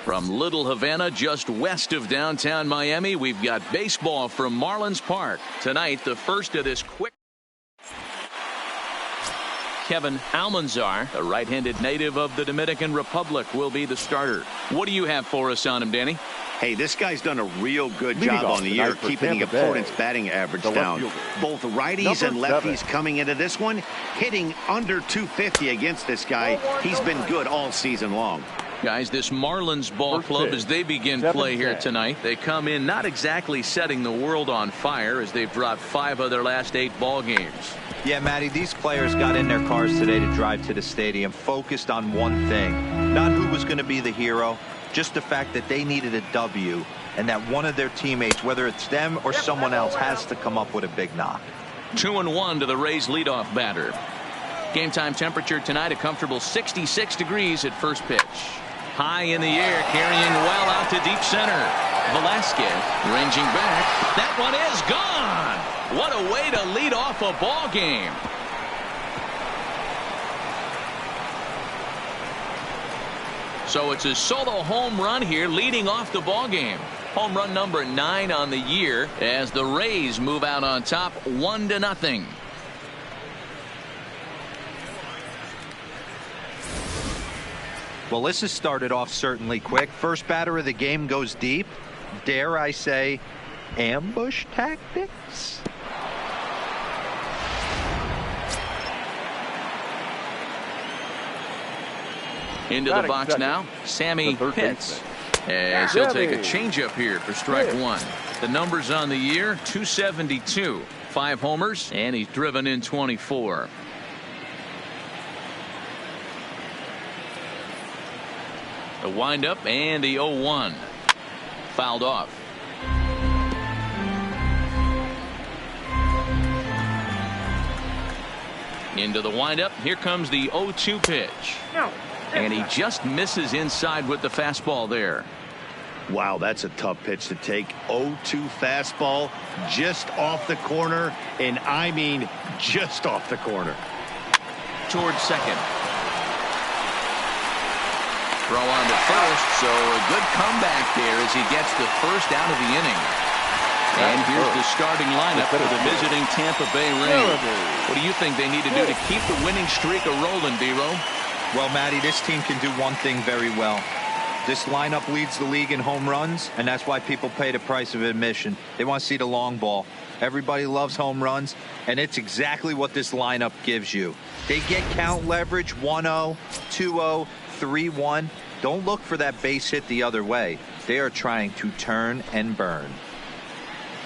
From Little Havana, just west of downtown Miami, we've got baseball from Marlins Park. Tonight, the first of this quick. Kevin Almanzar, a right-handed native of the Dominican Republic, will be the starter. What do you have for us on him, Danny? Hey, this guy's done a real good job on the year keeping the opponent's batting average down. Both righties and lefties coming into this one, hitting under 250 against this guy. He's been good all season long. Guys, this Marlins ball club, as they begin play here tonight, they come in not exactly setting the world on fire as they've dropped 5 of their last 8 ball games. Yeah, Matty, these players got in their cars today to drive to the stadium focused on one thing. Not who was going to be the hero, just the fact that they needed a W and that one of their teammates, whether it's them or someone else, has to come up with a big knock. 2-1 to the Rays leadoff batter. Game time temperature tonight, a comfortable 66 degrees at first pitch. High in the air, carrying well out to deep center. Velasquez ranging back. That one is gone. What a way to lead off a ball game. So it's a solo home run here leading off the ball game. Home run number 9 on the year as the Rays move out on top 1-0. Well, this has started off certainly quick. First batter of the game goes deep. Dare I say, ambush tactics? Into the box now, Sammy Pitts. As he'll take a changeup here for strike 1. The numbers on the year, 272. 5 homers, and he's driven in 24. The windup and the 0-1. Fouled off. Into the windup. Here comes the 0-2 pitch. And he just misses inside with the fastball there. Wow, that's a tough pitch to take. 0-2 fastball just off the corner, and I mean just off the corner. Towards second. Throw on to first, so a good comeback there as he gets the first out of the inning. And here's the starting lineup for the visiting Tampa Bay Rays. What do you think they need to do to keep the winning streak a-rolling, D-Row? Well, Matty, this team can do one thing very well. This lineup leads the league in home runs, and that's why people pay the price of admission. They want to see the long ball. Everybody loves home runs, and it's exactly what this lineup gives you. They get count leverage 1-0, 2-0, 3-1. Don't look for that base hit the other way. They are trying to turn and burn.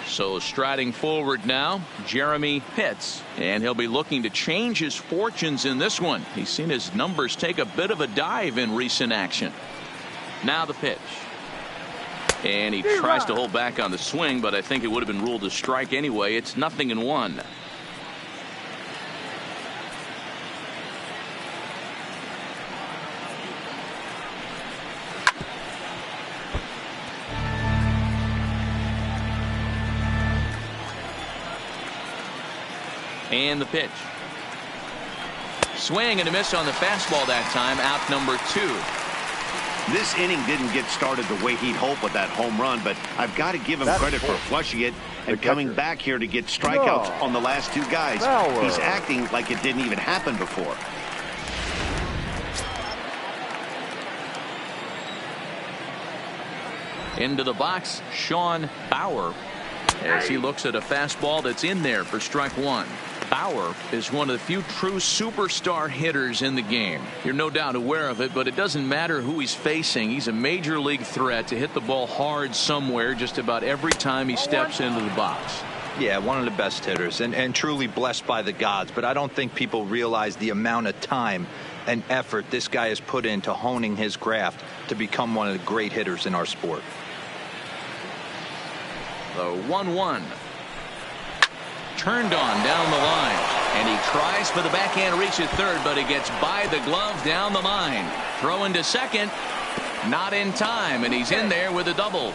So striding forward now, Jeremy Pitts, and he'll be looking to change his fortunes in this one. He's seen his numbers take a bit of a dive in recent action. Now the pitch. And he tries to hold back on the swing, but I think it would have been ruled a strike anyway. It's 0-1. And the pitch. Swing and a miss on the fastball that time. Out number 2. This inning didn't get started the way he'd hoped with that home run, but I've got to give him credit for flushing it and coming back here to get strikeouts on the last 2 guys. He's acting like it didn't even happen before. Into the box, Sean Bauer, as he looks at a fastball that's in there for strike 1. Bauer is one of the few true superstar hitters in the game. You're no doubt aware of it, but it doesn't matter who he's facing. He's a major league threat to hit the ball hard somewhere just about every time he steps into the box. Yeah, one of the best hitters and truly blessed by the gods, but I don't think people realize the amount of time and effort this guy has put into honing his craft to become one of the great hitters in our sport. The 1-1. Turned on down the line, and he tries for the backhand reach at third, but he gets by the glove down the line. Throw into second, not in time, and he's in there with a double.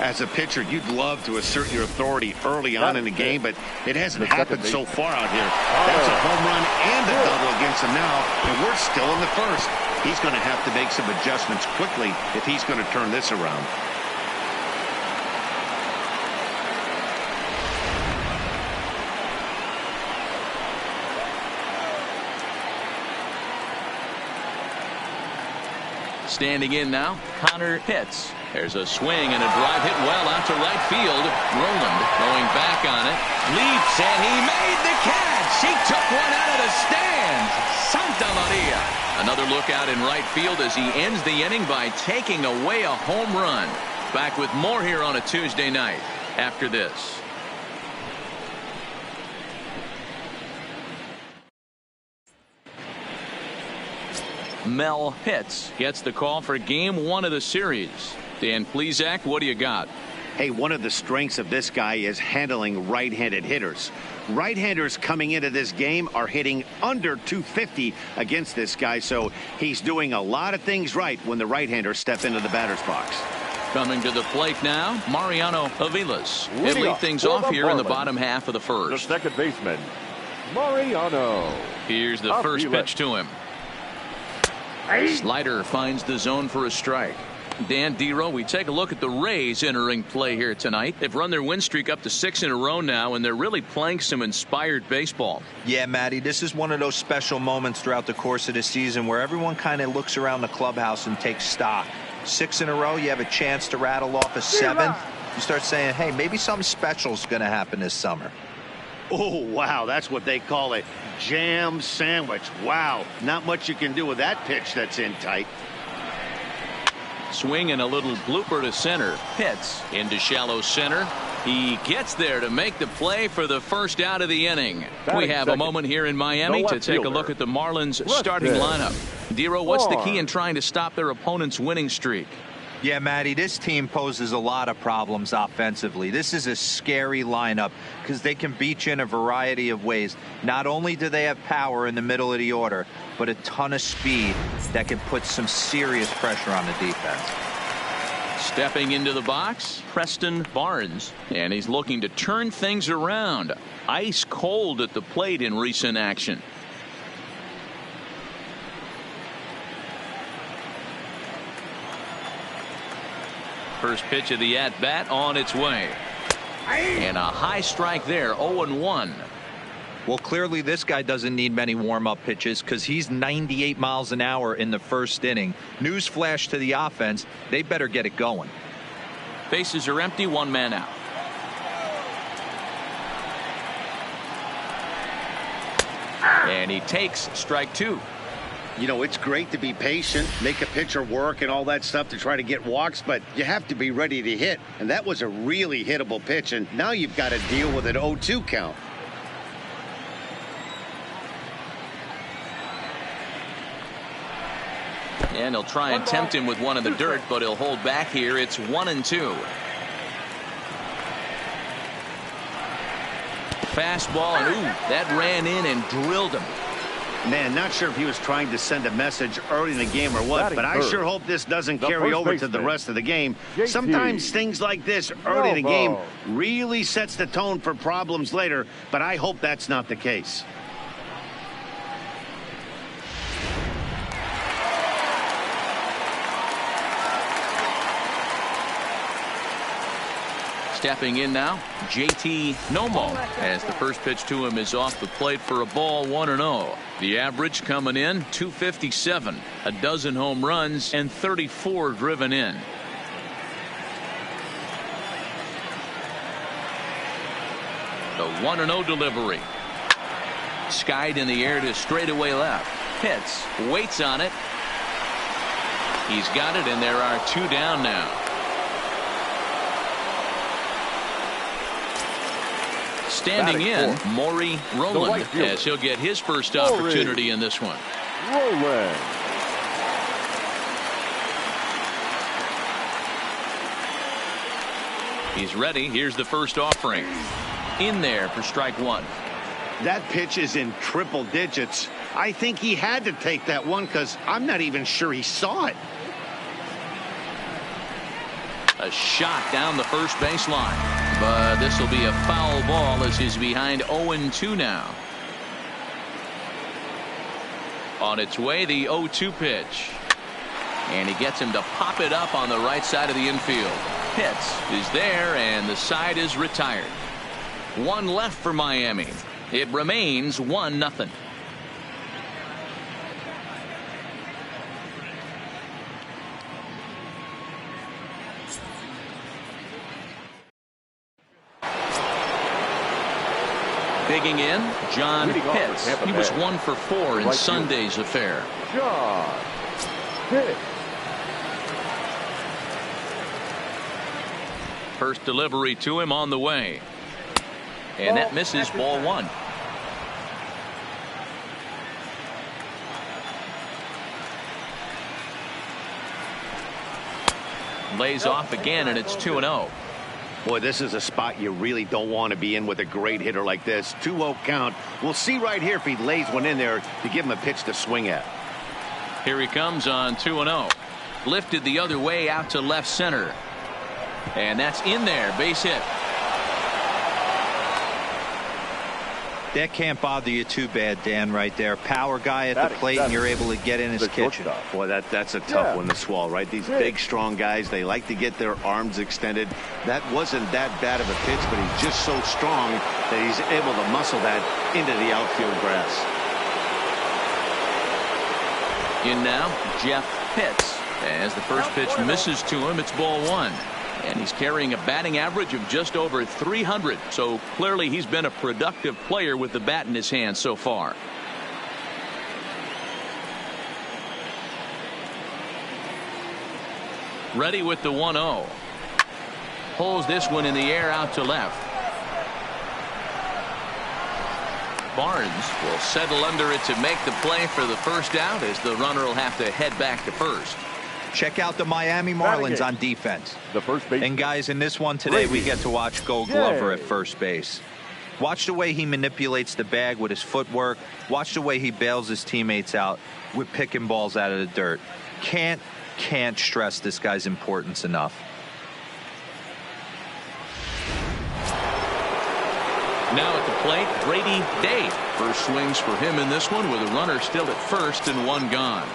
As a pitcher, you'd love to assert your authority early on in the game, but it hasn't happened so far out here. That's a home run and a double against him now, and we're still in the first. He's going to have to make some adjustments quickly if he's going to turn this around. Standing in now, Connor Pitts. There's a swing and a drive hit well out to right field. Roland going back on it. Leaps, and he made the catch. He took one out of the stands. Santa Maria. Another look out in right field as he ends the inning by taking away a home run. Back with more here on a Tuesday night after this. Mel Pitts gets the call for game 1 of the series. Dan Plesac, what do you got? Hey, one of the strengths of this guy is handling right-handed hitters. Right-handers coming into this game are hitting under 250 against this guy, so he's doing a lot of things right when the right-handers step into the batter's box. Coming to the plate now, Mariano Aviles. He'll lead things off here in the bottom half of the first. The second baseman, Mariano. Here's the first pitch to him. Slider finds the zone for a strike. Dan Dero, we take a look at the Rays entering play here tonight. They've run their win streak up to 6 in a row now, and they're really playing some inspired baseball. Yeah, Matty, this is one of those special moments throughout the course of the season where everyone kind of looks around the clubhouse and takes stock. 6 in a row, you have a chance to rattle off a 7th. You start saying, hey, maybe something special is going to happen this summer. Oh, wow, that's what they call a jam sandwich. Wow, not much you can do with that pitch that's in tight. Swing and a little blooper to center. Pitts into shallow center. He gets there to make the play for the first out of the inning. We have a moment here in Miami to take a look at the Marlins starting lineup. Dero, what's the key in trying to stop their opponent's winning streak? Yeah, Matty, this team poses a lot of problems offensively. This is a scary lineup because they can beat you in a variety of ways. Not only do they have power in the middle of the order, but a ton of speed that can put some serious pressure on the defense. Stepping into the box, Preston Barnes, and he's looking to turn things around. Ice cold at the plate in recent action. First pitch of the at-bat on its way. And a high strike there, 0-1. Well, clearly this guy doesn't need many warm-up pitches because he's 98 miles an hour in the first inning. Newsflash to the offense, they better get it going. Bases are empty, 1 man out. And he takes strike 2. You know, it's great to be patient, make a pitcher work and all that stuff to try to get walks, but you have to be ready to hit. And that was a really hittable pitch, and now you've got to deal with an 0-2 count. And he'll try and tempt him with one in the dirt, but he'll hold back here. It's 1-2. Fastball, and ooh, that ran in and drilled him. Man, not sure if he was trying to send a message early in the game or what, but I sure hope this doesn't carry over to the rest of the game. Sometimes things like this early in the game really sets the tone for problems later, but I hope that's not the case. Stepping in now, JT Nomo, as the first pitch to him is off the plate for a ball, 1-0. The average coming in 257, a dozen home runs and 34 driven in. The 1-0 delivery. Skied in the air to straightaway left. Pitts waits on it. He's got it, and there are 2 down now. Standing in, Maury Roland, as he'll get his first opportunity in this one. Roland. He's ready. Here's the first offering. In there for strike 1. That pitch is in triple digits. I think he had to take that one because I'm not even sure he saw it. A shot down the first baseline. But this will be a foul ball as he's behind 0-2 now. On its way, the 0-2 pitch. And he gets him to pop it up on the right side of the infield. Pitts is there, and the side is retired. One left for Miami. It remains 1-0. Digging in, John Pitts. He was 1 for 4 in Sunday's affair. John Pitts. First delivery to him on the way. And that misses, ball 1. Lays off again, and it's 2-0. Boy, this is a spot you really don't want to be in with a great hitter like this. 2-0 count. We'll see right here if he lays one in there to give him a pitch to swing at. Here he comes on 2-0. Lifted the other way out to left center. And that's in there. Base hit. That can't bother you too bad, Dan, right there. Power guy at the plate, and you're able to get in his kitchen. Boy, that's a tough one to swallow, right? These big, strong guys, they like to get their arms extended. That wasn't that bad of a pitch, but he's just so strong that he's able to muscle that into the outfield grass. In now, Jeff Pitts. As the first pitch misses to him, it's ball 1. And he's carrying a batting average of just over 300. So clearly he's been a productive player with the bat in his hand so far. Ready with the 1-0. Pulls this one in the air out to left. Barnes will settle under it to make the play for the first out, as the runner will have to head back to first. Check out the Miami Marlins on defense. The first base. And guys, in this one today, we get to watch Gold Glover at first base. Watch the way he manipulates the bag with his footwork. Watch the way he bails his teammates out with picking balls out of the dirt. Can't stress this guy's importance enough. Now at the plate, Brady Day. First swings for him in this one, with a runner still at first and 1 gone.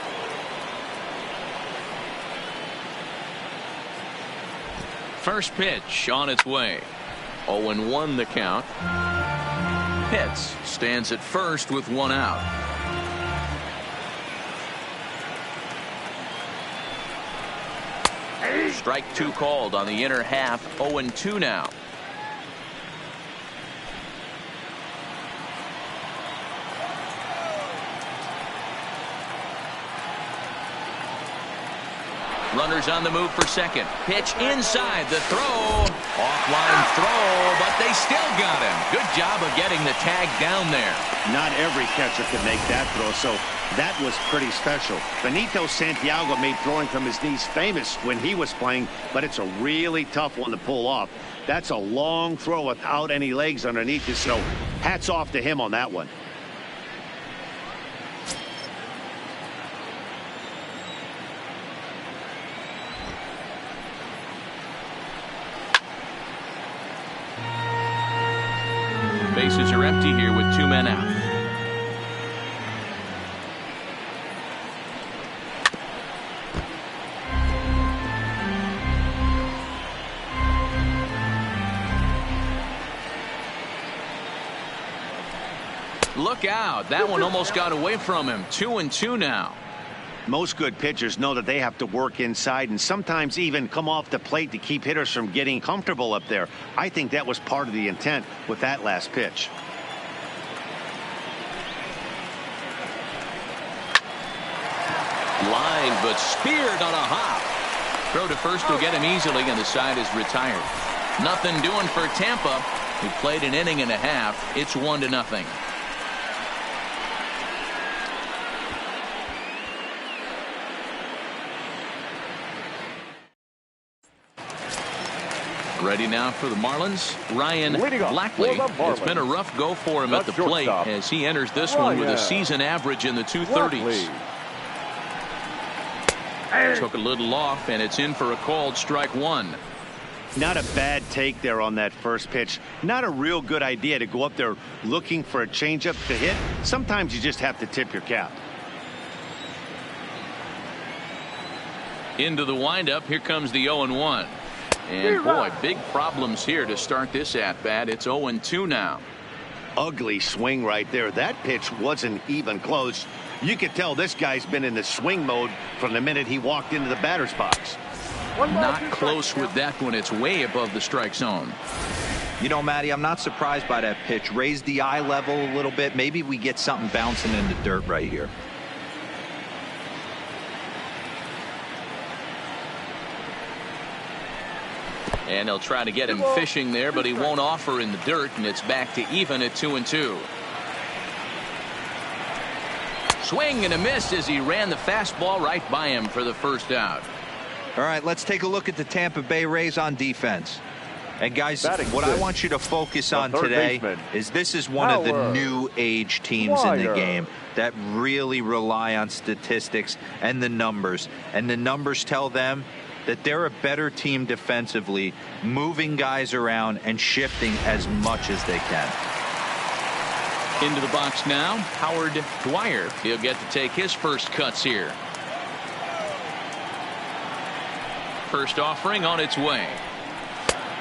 First pitch on its way. 0-1 the count. Pitts stands at first with 1 out. Strike 2 called on the inner half. 0-2 now. Runners on the move for second. Pitch inside. The throw. Offline throw, but they still got him. Good job of getting the tag down there. Not every catcher can make that throw, so that was pretty special. Benito Santiago made throwing from his knees famous when he was playing, but it's a really tough one to pull off. That's a long throw without any legs underneath it, so hats off to him on that one. Bases are empty here with 2 men out. Look out. That one almost got away from him. 2-2 now. Most good pitchers know that they have to work inside and sometimes even come off the plate to keep hitters from getting comfortable up there. I think that was part of the intent with that last pitch. Line, but speared on a hop. Throw to first will get him easily, and the side is retired. Nothing doing for Tampa, who played an inning and a half. It's 1-0. Ready now for the Marlins, Ryan Blackley. It's been a rough go for him at the plate as he enters this one with a season average in the 230s. Took a little off, and it's in for a called strike 1. Not a bad take there on that first pitch. Not a real good idea to go up there looking for a changeup to hit. Sometimes you just have to tip your cap. Into the windup. Here comes the 0-1. And boy, big problems here to start this at bat. It's 0-2 now. Ugly swing right there. That pitch wasn't even close. You could tell this guy's been in the swing mode from the minute he walked into the batter's box. Not close with that one. It's way above the strike zone. You know, Matty, I'm not surprised by that pitch. Raise the eye level a little bit. Maybe we get something bouncing in the dirt right here. And they'll try to get him fishing there, but he won't offer in the dirt, and it's back to even at 2-2. Swing and a miss as he ran the fastball right by him for the first out. All right, let's take a look at the Tampa Bay Rays on defense. And guys, what I want you to focus on today is this is one of the new age teams in the game that really rely on statistics and the numbers. And the numbers tell them that they're a better team defensively, moving guys around and shifting as much as they can. Into the box now, Howard Dwyer. He'll get to take his first cuts here. First offering on its way.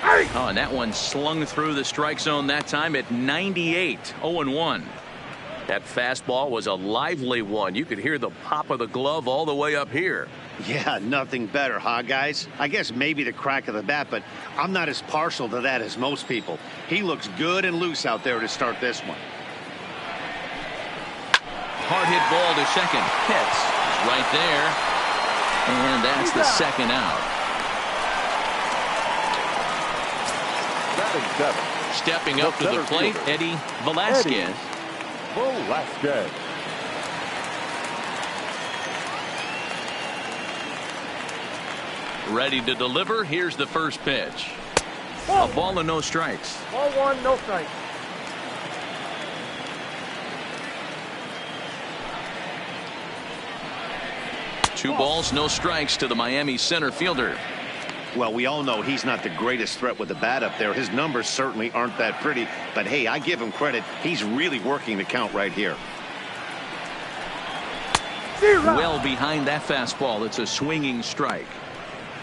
Oh, and that one slung through the strike zone that time at 98. 0-1. That fastball was a lively one. You could hear the pop of the glove all the way up here. Yeah, nothing better, huh, guys? I guess maybe the crack of the bat, but I'm not as partial to that as most people. He looks good and loose out there to start this one. Hard hit ball to second. Hits right there. And that's the second out. Stepping up to the plate, Eddie Velasquez. Ready to deliver. Here's the first pitch. A ball and no strikes. Ball one, no strikes. Two balls, no strikes to the Miami center fielder. Well, we all know he's not the greatest threat with the bat up there. His numbers certainly aren't that pretty. But, hey, I give him credit. He's really working the count right here. Well behind that fastball. It's a swinging strike.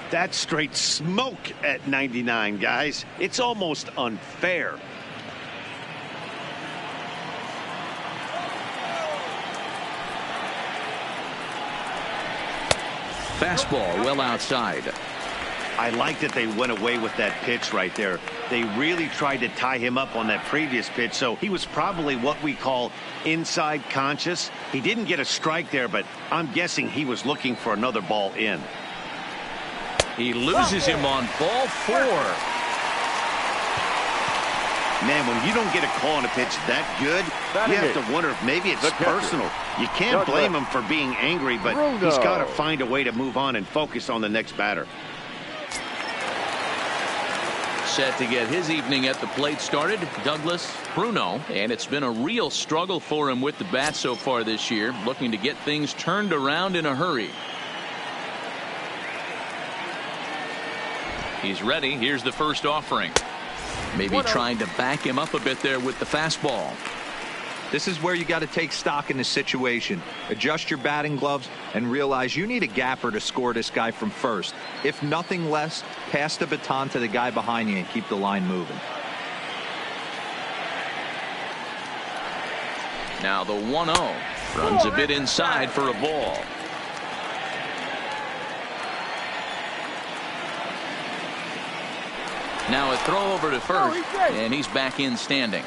That's straight smoke at 99, guys. It's almost unfair. Fastball well outside. I like that they went away with that pitch right there. They really tried to tie him up on that previous pitch, so he was probably what we call inside conscious. He didn't get a strike there, but I'm guessing he was looking for another ball in. He loses him on ball 4. Man, when you don't get a call on a pitch that good, you have to wonder if maybe it's personal. You can't blame him for being angry, but he's got to find a way to move on and focus on the next batter. Set to get his evening at the plate started, Douglas Bruno, and it's been a real struggle for him with the bat so far this year, looking to get things turned around in a hurry. He's ready. Here's the first offering. Maybe trying to back him up a bit there with the fastball. This is where you got to take stock in the situation. Adjust your batting gloves and realize you need a gapper to score this guy from first. If nothing less, pass the baton to the guy behind you and keep the line moving. Now the 1-0 runs a bit inside for a ball. Now a throw over to first, and he's back in standing.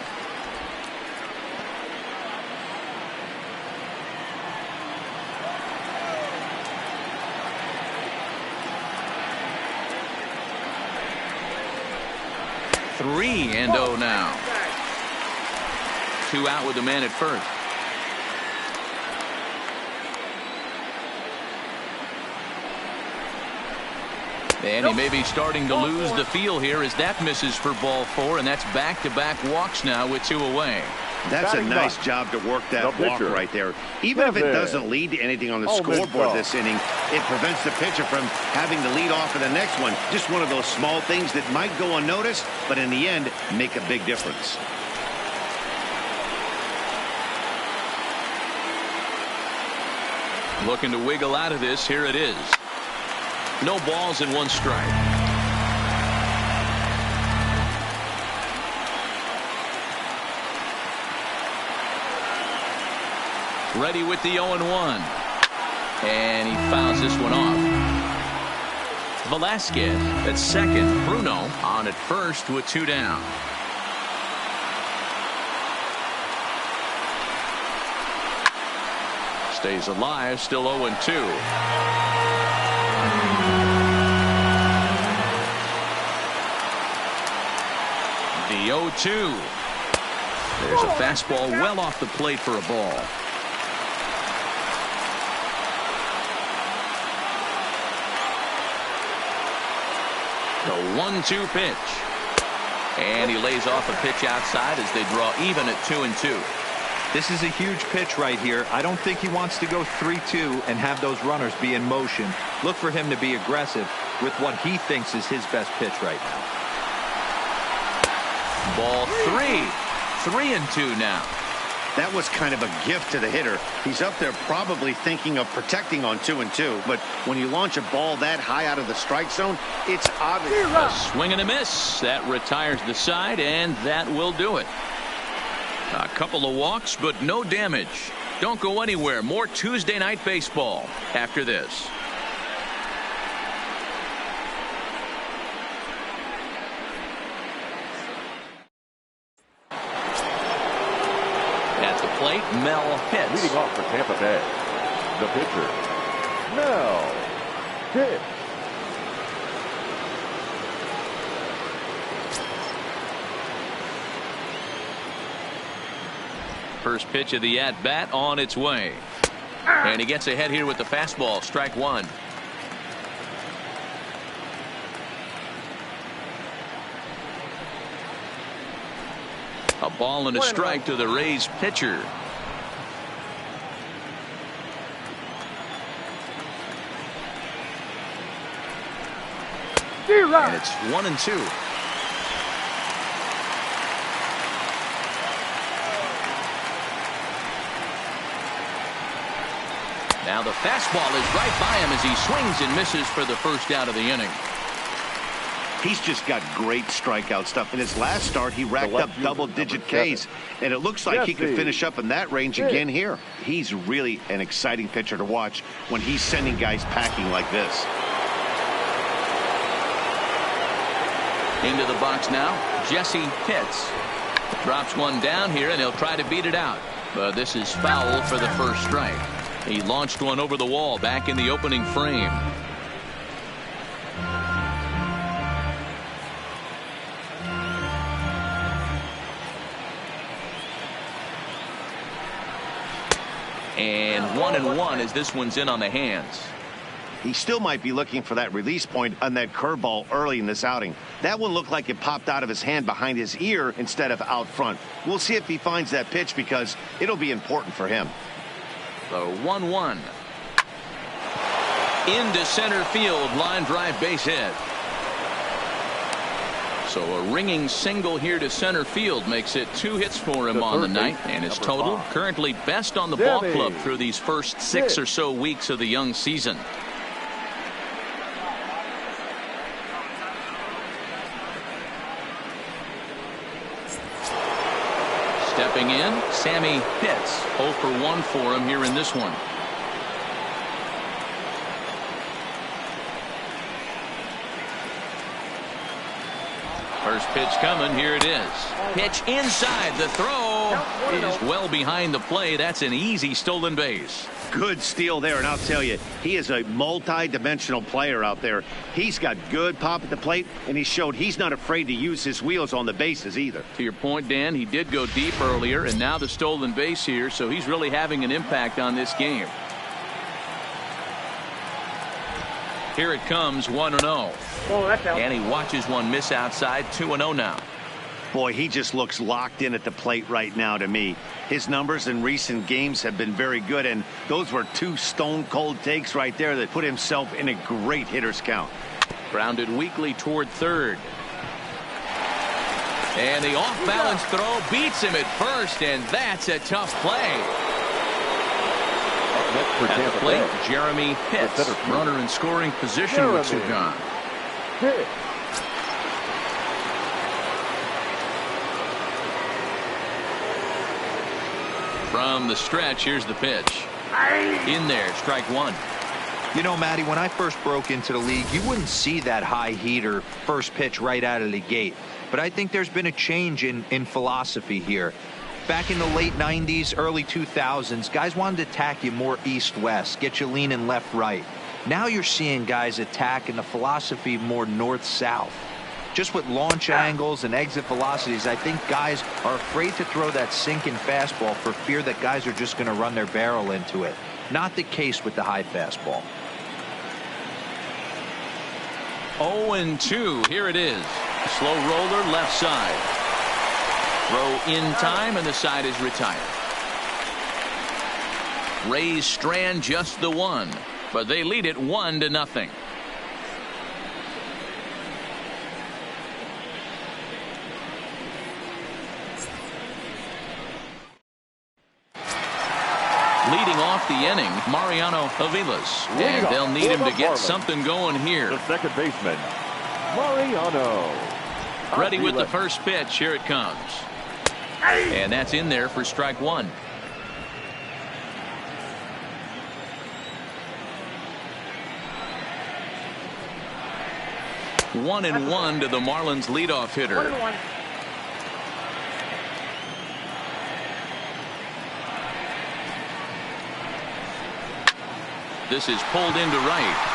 Three and 0 now. 2 out with the man at first. And he may be starting to lose the feel here as that misses for ball 4, and that's back-to-back walks now with 2 away. That's a nice job to work that walk right there. Even if it doesn't lead to anything on the scoreboard this inning, it prevents the pitcher from having to lead off for the next one. Just one of those small things that might go unnoticed, but in the end, make a big difference. Looking to wiggle out of this. Here it is. No balls and 1 strike. Ready with the 0-1. And he fouls this one off. Velasquez at second. Bruno on at first with 2 down. Stays alive, still 0-2. The 0-2. There's a fastball well off the plate for a ball. The 1-2 pitch. And he lays off a pitch outside as they draw even at 2-2. This is a huge pitch right here. I don't think he wants to go 3-2 and have those runners be in motion. Look for him to be aggressive with what he thinks is his best pitch right now. Ball 3. 3-2 now. That was kind of a gift to the hitter. He's up there probably thinking of protecting on 2-2. But when you launch a ball that high out of the strike zone, it's obvious. A swing and a miss. That retires the side, and that will do it. A couple of walks, but no damage. Don't go anywhere. More Tuesday Night Baseball after this. At the plate, Mel hits. Leading off for Tampa Bay, the pitcher, Mel hits. First pitch of the at-bat on its way. And he gets ahead here with the fastball. Strike 1. A ball and a strike to the Rays pitcher. And it's 1-2. Now the fastball is right by him as he swings and misses for the first out of the inning. He's just got great strikeout stuff. In his last start, he racked up double-digit Ks, and it looks like he could finish up in that range again here. He's really an exciting pitcher to watch when he's sending guys packing like this. Into the box now, Jesse hits. Drops one down here, and he'll try to beat it out. But this is foul for the first strike. He launched one over the wall back in the opening frame. And 1-1 as this one's in on the hands. He still might be looking for that release point on that curveball early in this outing. That one looked like it popped out of his hand behind his ear instead of out front. We'll see if he finds that pitch because it'll be important for him. The 1-1. Into center field, line drive base hit. So a ringing single here to center field makes it 2 hits for him on the night, and his total currently best on the ball club through these first 6 or so weeks of the young season. Stepping in, Sammy Pitts. 0 for 1 for him here in this one. First pitch coming. Here it is. Pitch inside. The throw is well behind the play. That's an easy stolen base. Good steal there, and I'll tell you, he is a multi-dimensional player out there. He's got good pop at the plate, and he showed he's not afraid to use his wheels on the bases either. To your point, Dan, he did go deep earlier, and now the stolen base here, so he's really having an impact on this game. Here it comes, 1-0. And he watches one miss outside, 2-0 now. Boy, he just looks locked in at the plate right now to me. His numbers in recent games have been very good, and those were 2 stone-cold takes right there that put himself in a great hitter's count. Grounded weakly toward third. And the off-balance throw beats him at first, and that's a tough play. next for At the Tampa plate, Bay. Jeremy Pitts, runner in scoring position with two gone. Pitts. From the stretch, here's the pitch. In there, strike one. You know, Matty, when I first broke into the league, you wouldn't see that high heater first pitch right out of the gate. But I think there's been a change in philosophy here. Back in the late 90s, early 2000s, guys wanted to attack you more east-west, get you leaning left-right. Now you're seeing guys attack in the philosophy more north-south. Just with launch angles and exit velocities, I think guys are afraid to throw that sinking fastball for fear that guys are just going to run their barrel into it. Not the case with the high fastball. 0-2. Here it is. Slow roller left side. Throw in time, and the side is retired. Rays strand just the one, but they lead it 1-0. Leading off the inning, Mariano Aviles. And they'll need him to get something going here. The second baseman, Mariano. Ready with the first pitch. Here it comes. And that's in there for strike one. One and one to the Marlins leadoff hitter. This is pulled into right.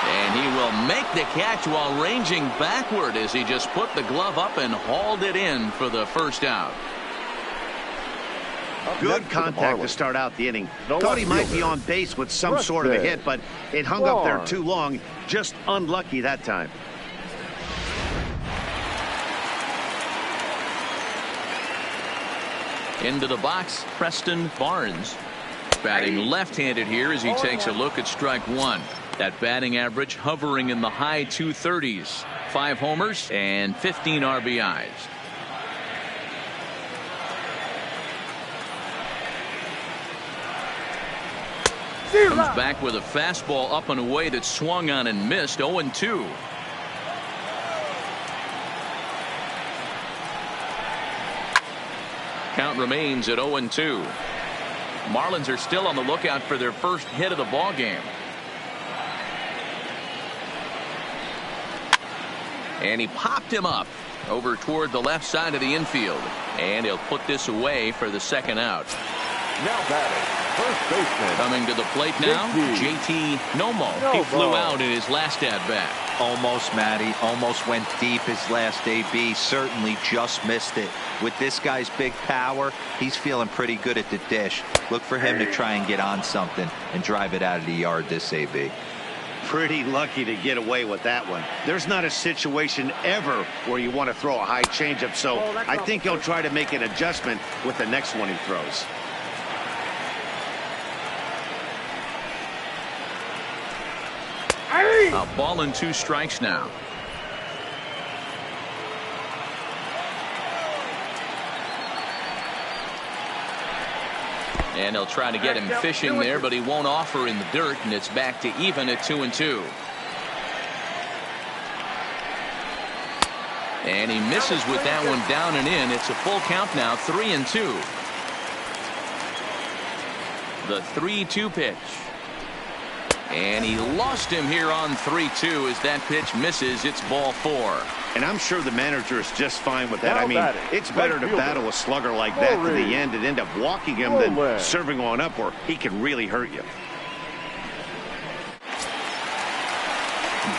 And he will make the catch while ranging backward as he just put the glove up and hauled it in for the first out. Good contact to start out the inning. Thought he might be on base with some sort of a hit, but it hung up there too long. Just unlucky that time. Into the box, Preston Barnes. Batting left-handed here as he takes a look at strike one. That batting average hovering in the high 230s. 5 homers and 15 RBIs. Comes back with a fastball up and away that swung on and missed. 0-2. Count remains at 0-2. Marlins are still on the lookout for their first hit of the ball game. And he popped him up over toward the left side of the infield. And he'll put this away for the second out. Now batting, first baseman. Coming to the plate now, JT Nomo. He flew out in his last at-bat. Almost, Matty. Almost went deep his last AB. Certainly just missed it. With this guy's big power, he's feeling pretty good at the dish. Look for him to try and get on something and drive it out of the yard this AB. Pretty lucky to get away with that one. There's not a situation ever where you want to throw a high changeup, so I think he'll try to make an adjustment with the next one he throws. A ball and 2 strikes now. And he'll try to get him fishing there, but he won't offer in the dirt, and it's back to even at 2-2. And he misses with that one down and in. It's a full count now, 3-2. The 3-2 pitch. And he lost him here on 3-2 as that pitch misses. It's ball 4. And I'm sure the manager is just fine with that. I mean, it's better to battle a slugger like that to the end and end up walking him than serving on up where he can really hurt you.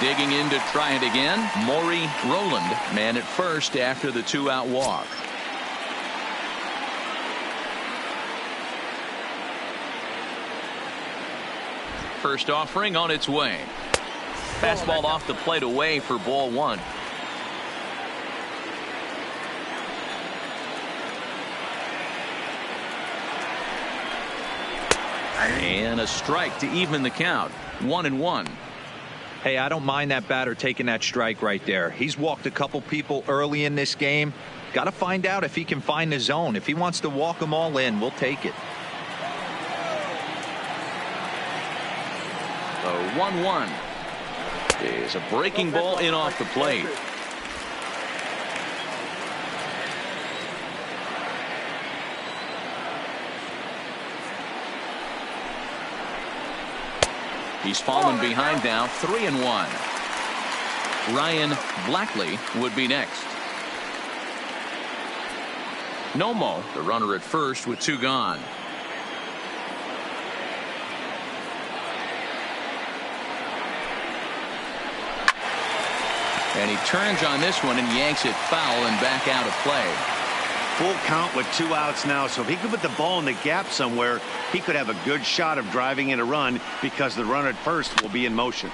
Digging in to try it again, Maury Rowland, man at first after the 2-out walk. First offering on its way. Fastball off the plate away for ball 1. And a strike to even the count. 1-1. Hey, I don't mind that batter taking that strike right there. He's walked a couple people early in this game. Got to find out if he can find the zone. If he wants to walk them all in, we'll take it. 1-1. Is a breaking ball in off the plate. He's fallen behind now, 3-1. Ryan Blackley would be next. Nomo, the runner at first with 2 gone. And he turns on this one and yanks it foul and back out of play. Full count with 2 outs now, so if he could put the ball in the gap somewhere, he could have a good shot of driving in a run because the runner at first will be in motion.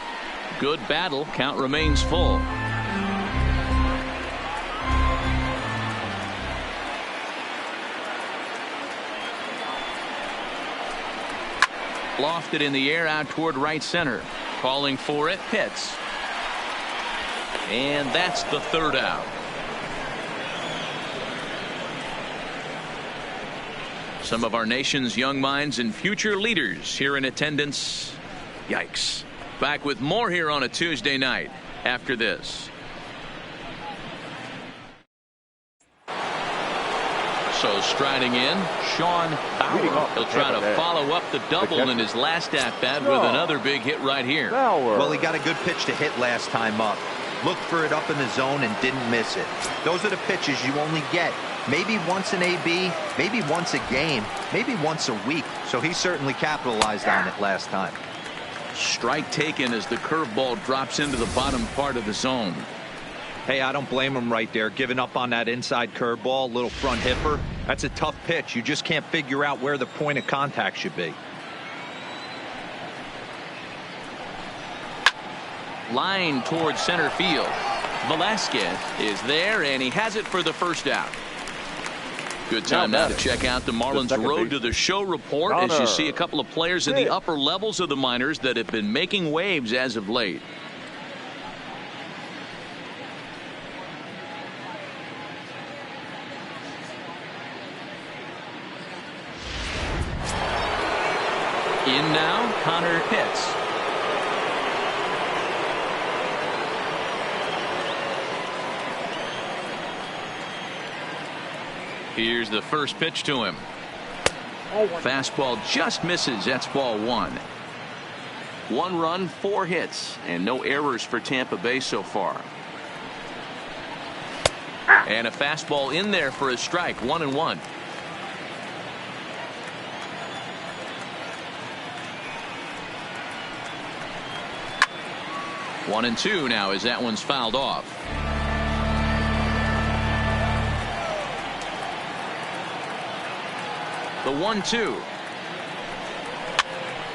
Good battle. Count remains full. Lofted in the air out toward right center. Calling for it, Pitts. And that's the 3rd out. Some of our nation's young minds and future leaders here in attendance. Yikes. Back with more here on a Tuesday night after this. So striding in, Sean Bauer. He'll try to follow up the double in his last at-bat with another big hit right here. Well, he got a good pitch to hit last time up. Looked for it up in the zone and didn't miss it. Those are the pitches you only get maybe once in AB, maybe once a game, maybe once a week. So he certainly capitalized on it last time. Strike taken as the curveball drops into the bottom part of the zone. Hey, I don't blame him right there, giving up on that inside curveball, little front hipper. That's a tough pitch. You just can't figure out where the point of contact should be. Line towards center field. Velasquez is there, and he has it for the 1st out. Good time now to check out the Marlins Road to the Show report as you see a couple of players in the upper levels of the minors that have been making waves as of late. In now, Connor Pitts. Here's the first pitch to him. Fastball just misses. That's ball 1. 1 run, 4 hits, and no errors for Tampa Bay so far. And a fastball in there for a strike. 1-1. One and 2 now as that one's fouled off. The 1-2.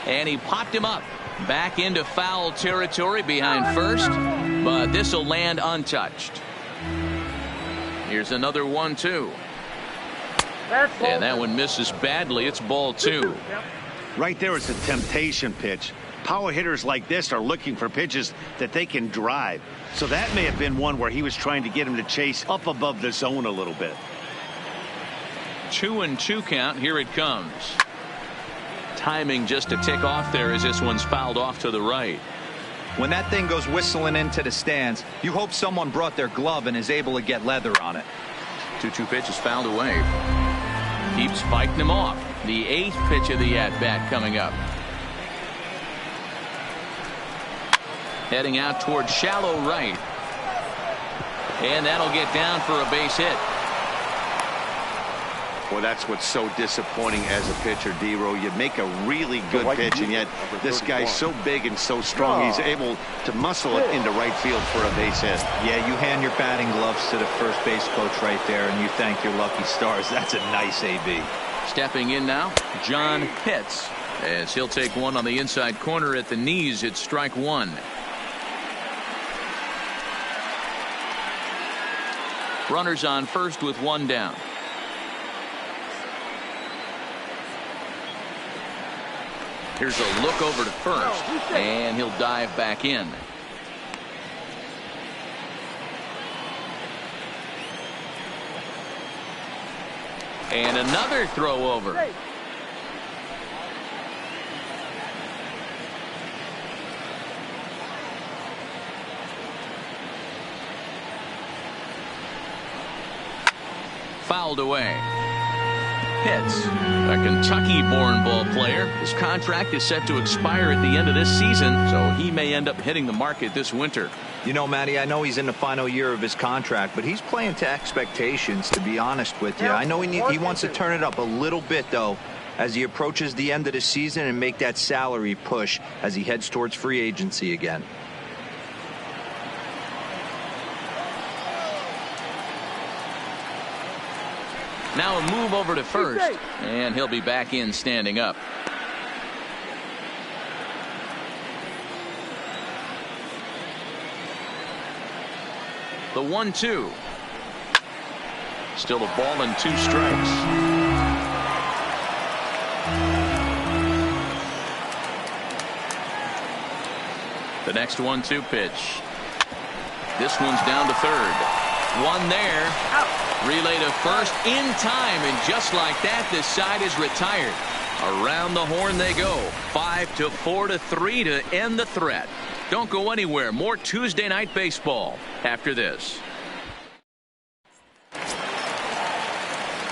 And he popped him up. Back into foul territory behind first. But this will land untouched. Here's another 1-2. And that one misses badly. It's ball 2. Right there is a temptation pitch. Power hitters like this are looking for pitches that they can drive. So that may have been one where he was trying to get him to chase up above the zone a little bit. 2-2 count. Here it comes. Timing just to tick off there as this one's fouled off to the right. When that thing goes whistling into the stands, you hope someone brought their glove and is able to get leather on it. 2-2 pitch is fouled away. Keeps fighting him off. The 8th pitch of the at-bat coming up. Heading out toward shallow right. And that'll get down for a base hit. Well, that's what's so disappointing as a pitcher, D-Row. You make a really good pitch, and yet this guy's so big and so strong, he's able to muscle it into right field for a base hit. Yeah, you hand your batting gloves to the first base coach right there, and you thank your lucky stars. That's a nice AB. Stepping in now, John Pitts, as he'll take one on the inside corner at the knees. It's strike 1. Runners on first with 1 down. Here's a look over to first, and he'll dive back in. And another throw over. fouled away. Pitts, a Kentucky-born ball player. His contract is set to expire at the end of this season, so he may end up hitting the market this winter. You know, Matty, I know he's in the final year of his contract, but he's playing to expectations, to be honest with you. I know he wants to turn it up a little bit, though, as he approaches the end of the season and make that salary push as he heads towards free agency again. Now a move over to first, and he'll be back in standing up. The 1-2. Still a ball and 2 strikes. The next 1-2 pitch. This one's down to third. One there. Out. Relay to first in time, and just like that, this side is retired. Around the horn they go. 5-4-3 to end the threat. Don't go anywhere. More Tuesday night baseball after this.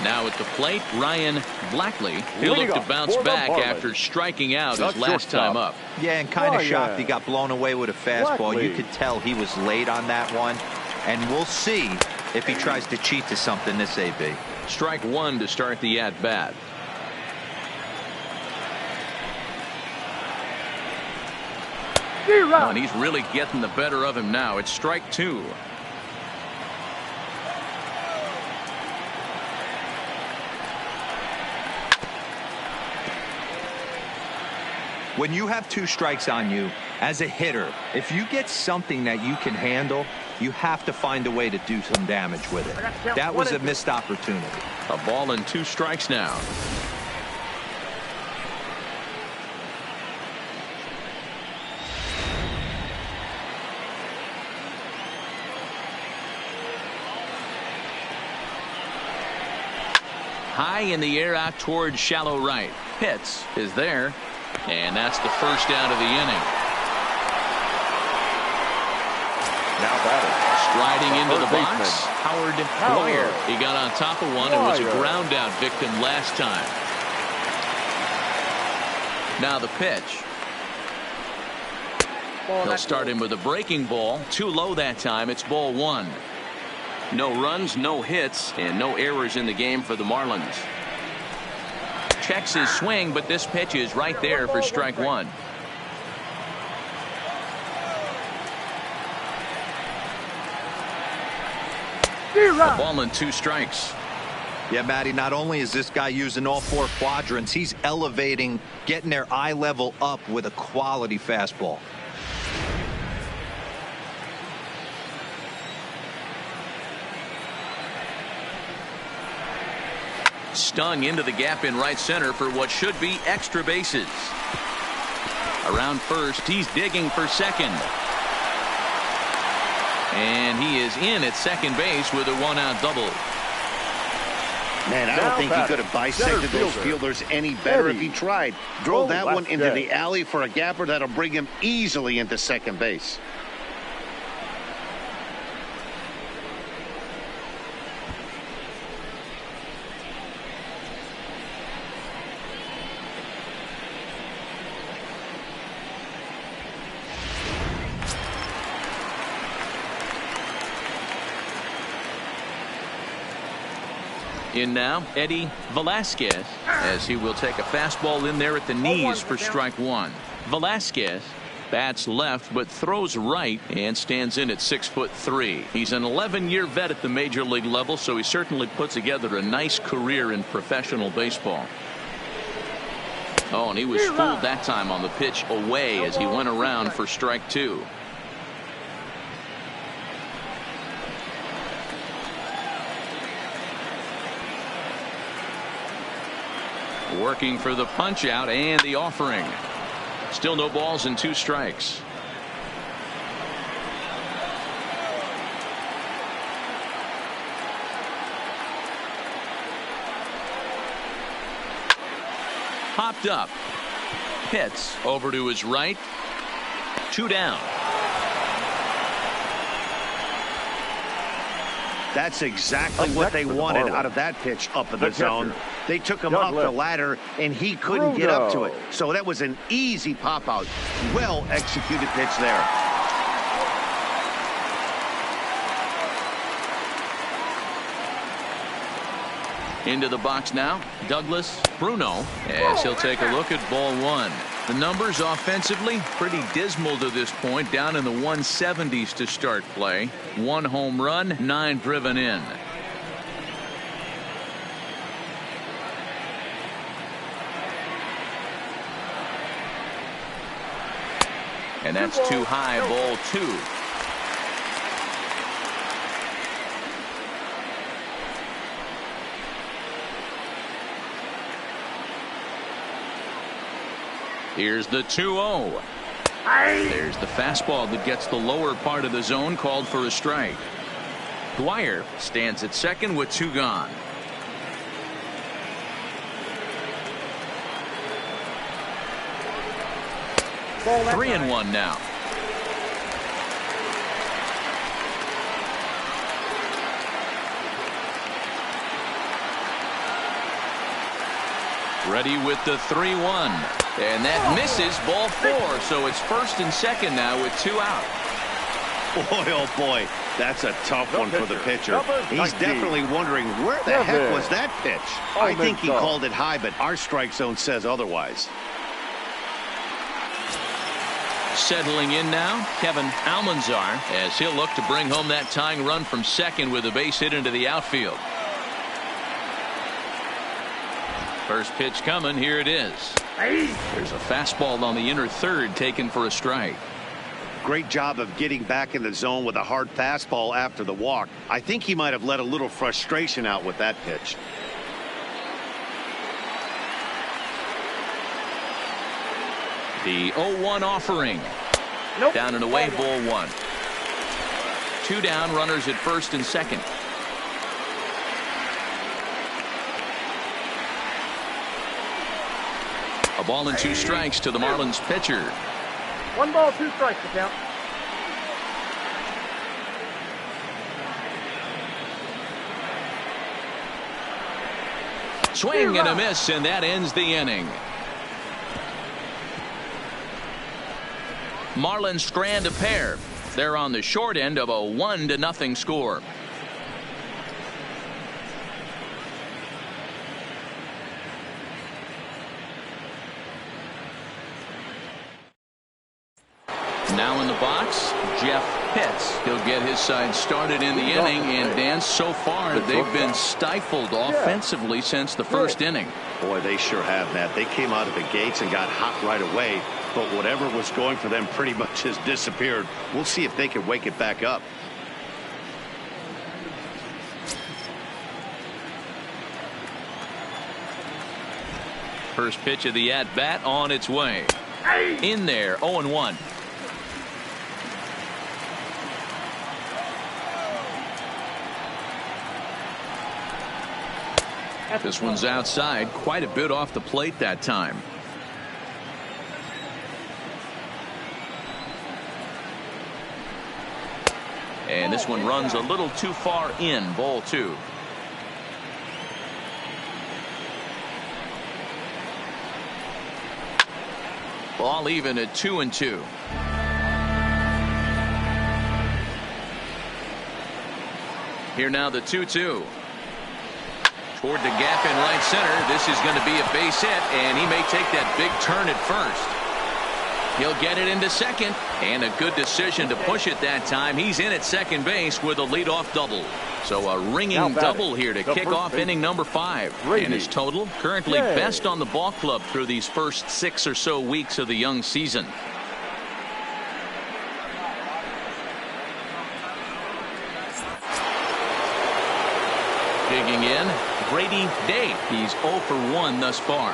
Now at the plate, Ryan Blackley. He'll look to bounce back after striking out his last time up. Yeah, and kind of shocked he got blown away with a fastball. You could tell he was late on that one. And we'll see if he tries to cheat to something this AB. Strike one to start the at-bat. Oh, and he's really getting the better of him now. It's strike two. When you have 2 strikes on you as a hitter, if you get something that you can handle, you have to find a way to do some damage with it. That was a missed opportunity. A ball and 2 strikes now. High in the air out towards shallow right. Pitts is there, and that's the first out of the inning. Now batting. Striding into the box, Howard Dwyer. He got on top of one and was a ground out victim last time. Now the pitch. He'll start him with a breaking ball. Too low that time. It's ball 1. No runs, no hits, and no errors in the game for the Marlins. Checks his swing, but this pitch is right there for strike 1. A ball and 2 strikes. Yeah, Matty, not only is this guy using all 4 quadrants, he's elevating, getting their eye level up with a quality fastball. Stung into the gap in right center for what should be extra bases. Around first, he's digging for second. And he is in at second base with a 1-out double. Man, I don't think he could have bisected those fielders any better if he tried. Drove that one into the alley for a gapper that'll bring him easily into second base. In now, Eddie Velasquez, as he will take a fastball in there at the knees for strike 1. Velasquez bats left but throws right and stands in at 6'3". He's an 11-year vet at the major league level, so he certainly puts together a nice career in professional baseball. Oh, and he was fooled that time on the pitch away as he went around for strike 2. Working for the punch out and the offering. Still no balls and 2 strikes. Popped up. Hits over to his right. 2 down. That's exactly what they wanted out of that pitch up in the zone. They took him off the ladder, and he couldn't get up to it. So that was an easy pop-out. Well-executed pitch there. Into the box now, Douglas Bruno, as he'll take a look at ball one. The numbers offensively pretty dismal to this point, down in the 170s to start play. 1 home run, 9 driven in. And that's too high, ball 2. Here's the 2-0. There's the fastball that gets the lower part of the zone, called for a strike. Dwyer stands at second with 2 gone. Ball 3-1 now. Ready with the 3-1. And that misses, ball 4. So it's first and second now with 2 out. Boy, oh boy, that's a tough one for the pitcher. He's definitely wondering, where the heck was that pitch? I think he called it high, but our strike zone says otherwise. Settling in now, Kevin Almanzar, as he'll look to bring home that tying run from second with a base hit into the outfield. First pitch coming, here it is. There's a fastball on the inner third taken for a strike. Great job of getting back in the zone with a hard fastball after the walk. I think he might have let a little frustration out with that pitch. The 0-1 offering. Down and away, ball 1. 2 down, runners at first and second. A ball and 2 strikes to the Marlins pitcher. 1 ball, 2 strikes to count. Swing and a miss, and that ends the inning. Marlins strand a pair. They're on the short end of a 1-0 score. Now in the box, Jeff Pitts. He'll get his side started in the inning, and Dan, so far they've been stifled offensively since the first inning. Boy, they sure have, Matt. They came out of the gates and got hot right away, but whatever was going for them pretty much has disappeared. We'll see if they can wake it back up. First pitch of the at-bat on its way. In there, 0-1. This one's outside, quite a bit off the plate that time. And this one runs a little too far in, ball 2. Ball even at 2-2. Here now the 2-2. Toward the gap in right center. This is going to be a base hit, and he may take that big turn at first. He'll get it into second, and a good decision to push it that time. He's in at second base with a leadoff double. So a ringing double here to kick off inning number 5. And his total currently best on the ball club through these first 6 or so weeks of the young season. Digging in, Brady Day. He's 0 for 1 thus far.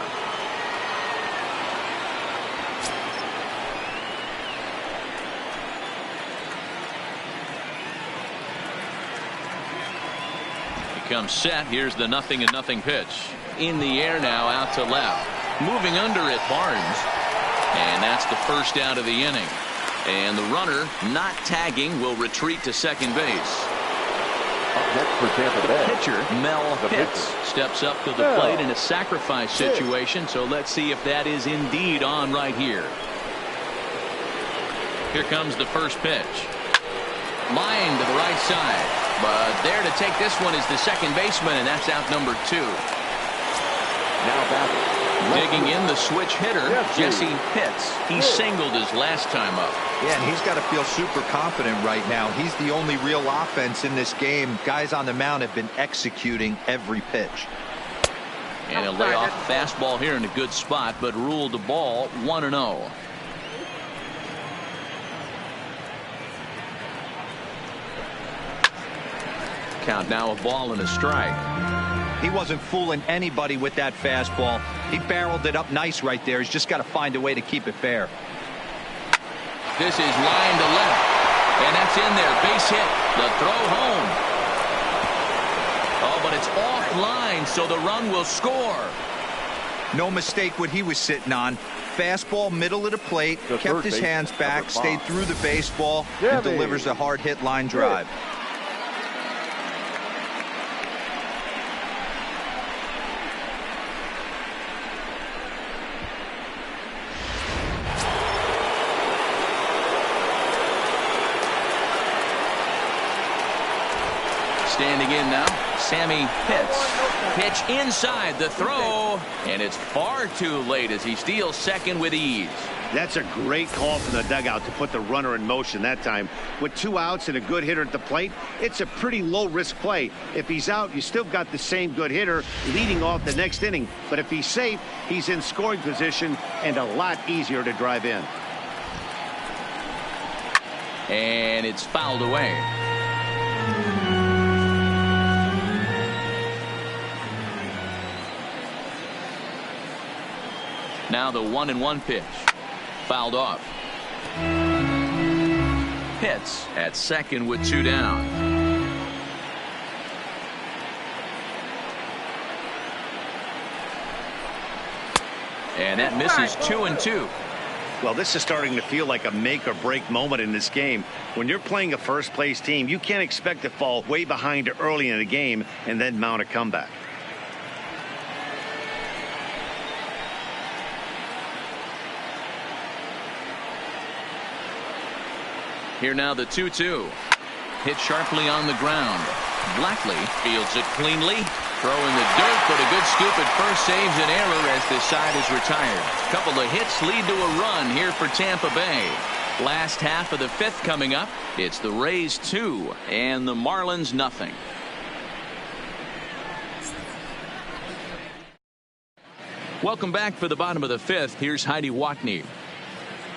He comes set. Here's the 0-0 pitch. In the air now, out to left. Moving under it, Barnes. And that's the first out of the inning. And the runner not tagging will retreat to second base. Up next for Tampa The Bay. pitcher, Mel Pitts, steps up to the plate in a sacrifice situation, so let's see if that is indeed on right here. Here comes the first pitch. Line to the right side, but there to take this one is the second baseman, and that's out number 2. Now batting. Digging in the switch hitter, Jesse Pitts. He singled his last time up. Yeah, and he's got to feel super confident right now. He's the only real offense in this game. Guys on the mound have been executing every pitch. And a layoff fastball here in a good spot, but ruled the ball 1-0. Count now, a ball and a strike. He wasn't fooling anybody with that fastball. He barreled it up nice right there. He's just got to find a way to keep it fair. This is line to left, and that's in there. Base hit. The throw home. Oh, but it's offline, so the run will score. No mistake what he was sitting on. Fastball middle of the plate, kept his hands back, stayed through the baseball, and delivers a hard hit line drive. Standing in now, Sammy Pitts. Pitch inside the throw, and it's far too late as he steals second with ease. That's a great call from the dugout to put the runner in motion that time. With 2 outs and a good hitter at the plate, it's a pretty low-risk play. If he's out, you still got the same good hitter leading off the next inning. But if he's safe, he's in scoring position and a lot easier to drive in. And it's fouled away. Now the 1-1 pitch. Fouled off. Pitts at second with 2 down. And that misses 2-2. Well, this is starting to feel like a make or break moment in this game. When you're playing a first place team, you can't expect to fall way behind early in the game and then mount a comeback. Here now the 2-2. Hit sharply on the ground. Blackley fields it cleanly. Throw in the dirt, but a good scoop at first saves an error as this side is retired. Couple of hits lead to a run here for Tampa Bay. Last half of the 5th coming up. It's the Rays 2 and the Marlins nothing. Welcome back for the bottom of the 5th. Here's Heidi Watney.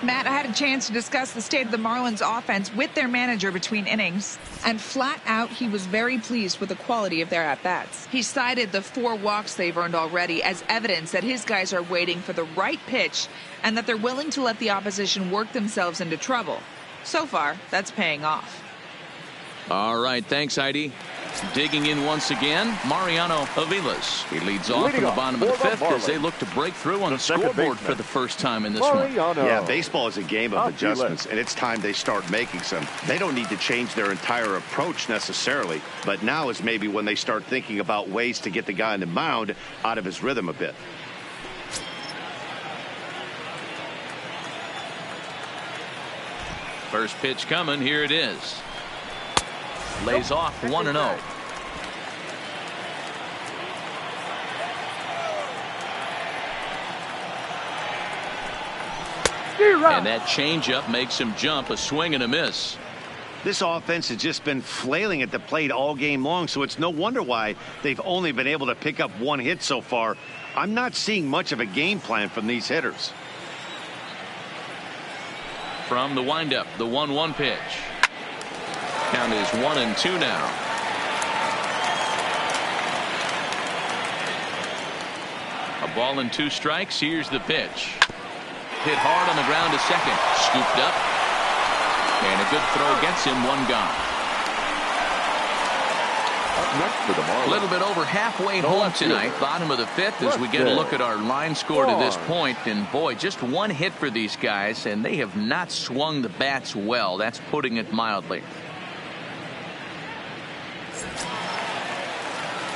Matt, I had a chance to discuss the state of the Marlins offense with their manager between innings, and flat out he was very pleased with the quality of their at-bats. He cited the 4 walks they've earned already as evidence that his guys are waiting for the right pitch and that they're willing to let the opposition work themselves into trouble. So far, that's paying off. All right, thanks, Heidi. Digging in once again, Mariano Aviles. He leads off in the bottom of the 5th as they look to break through on the scoreboard for the first time in this one. Yeah, baseball is a game of adjustments, and it's time they start making some. They don't need to change their entire approach necessarily, but now is maybe when they start thinking about ways to get the guy on the mound out of his rhythm a bit. First pitch coming. Here it is. Lays off 1-0. And that changeup makes him jump. A swing and a miss. This offense has just been flailing at the plate all game long, so it's no wonder why they've only been able to pick up 1 hit so far. I'm not seeing much of a game plan from these hitters. From the windup, the 1-1 pitch. Count is 1-2 now. A ball and 2 strikes. Here's the pitch. Hit hard on the ground to second. Scooped up. And a good throw gets him 1 gone. Up next for the Marlins. A little bit over halfway home tonight. Bottom of the 5th as we get a look at our line score to this point. And boy, just 1 hit for these guys, and they have not swung the bats well. That's putting it mildly.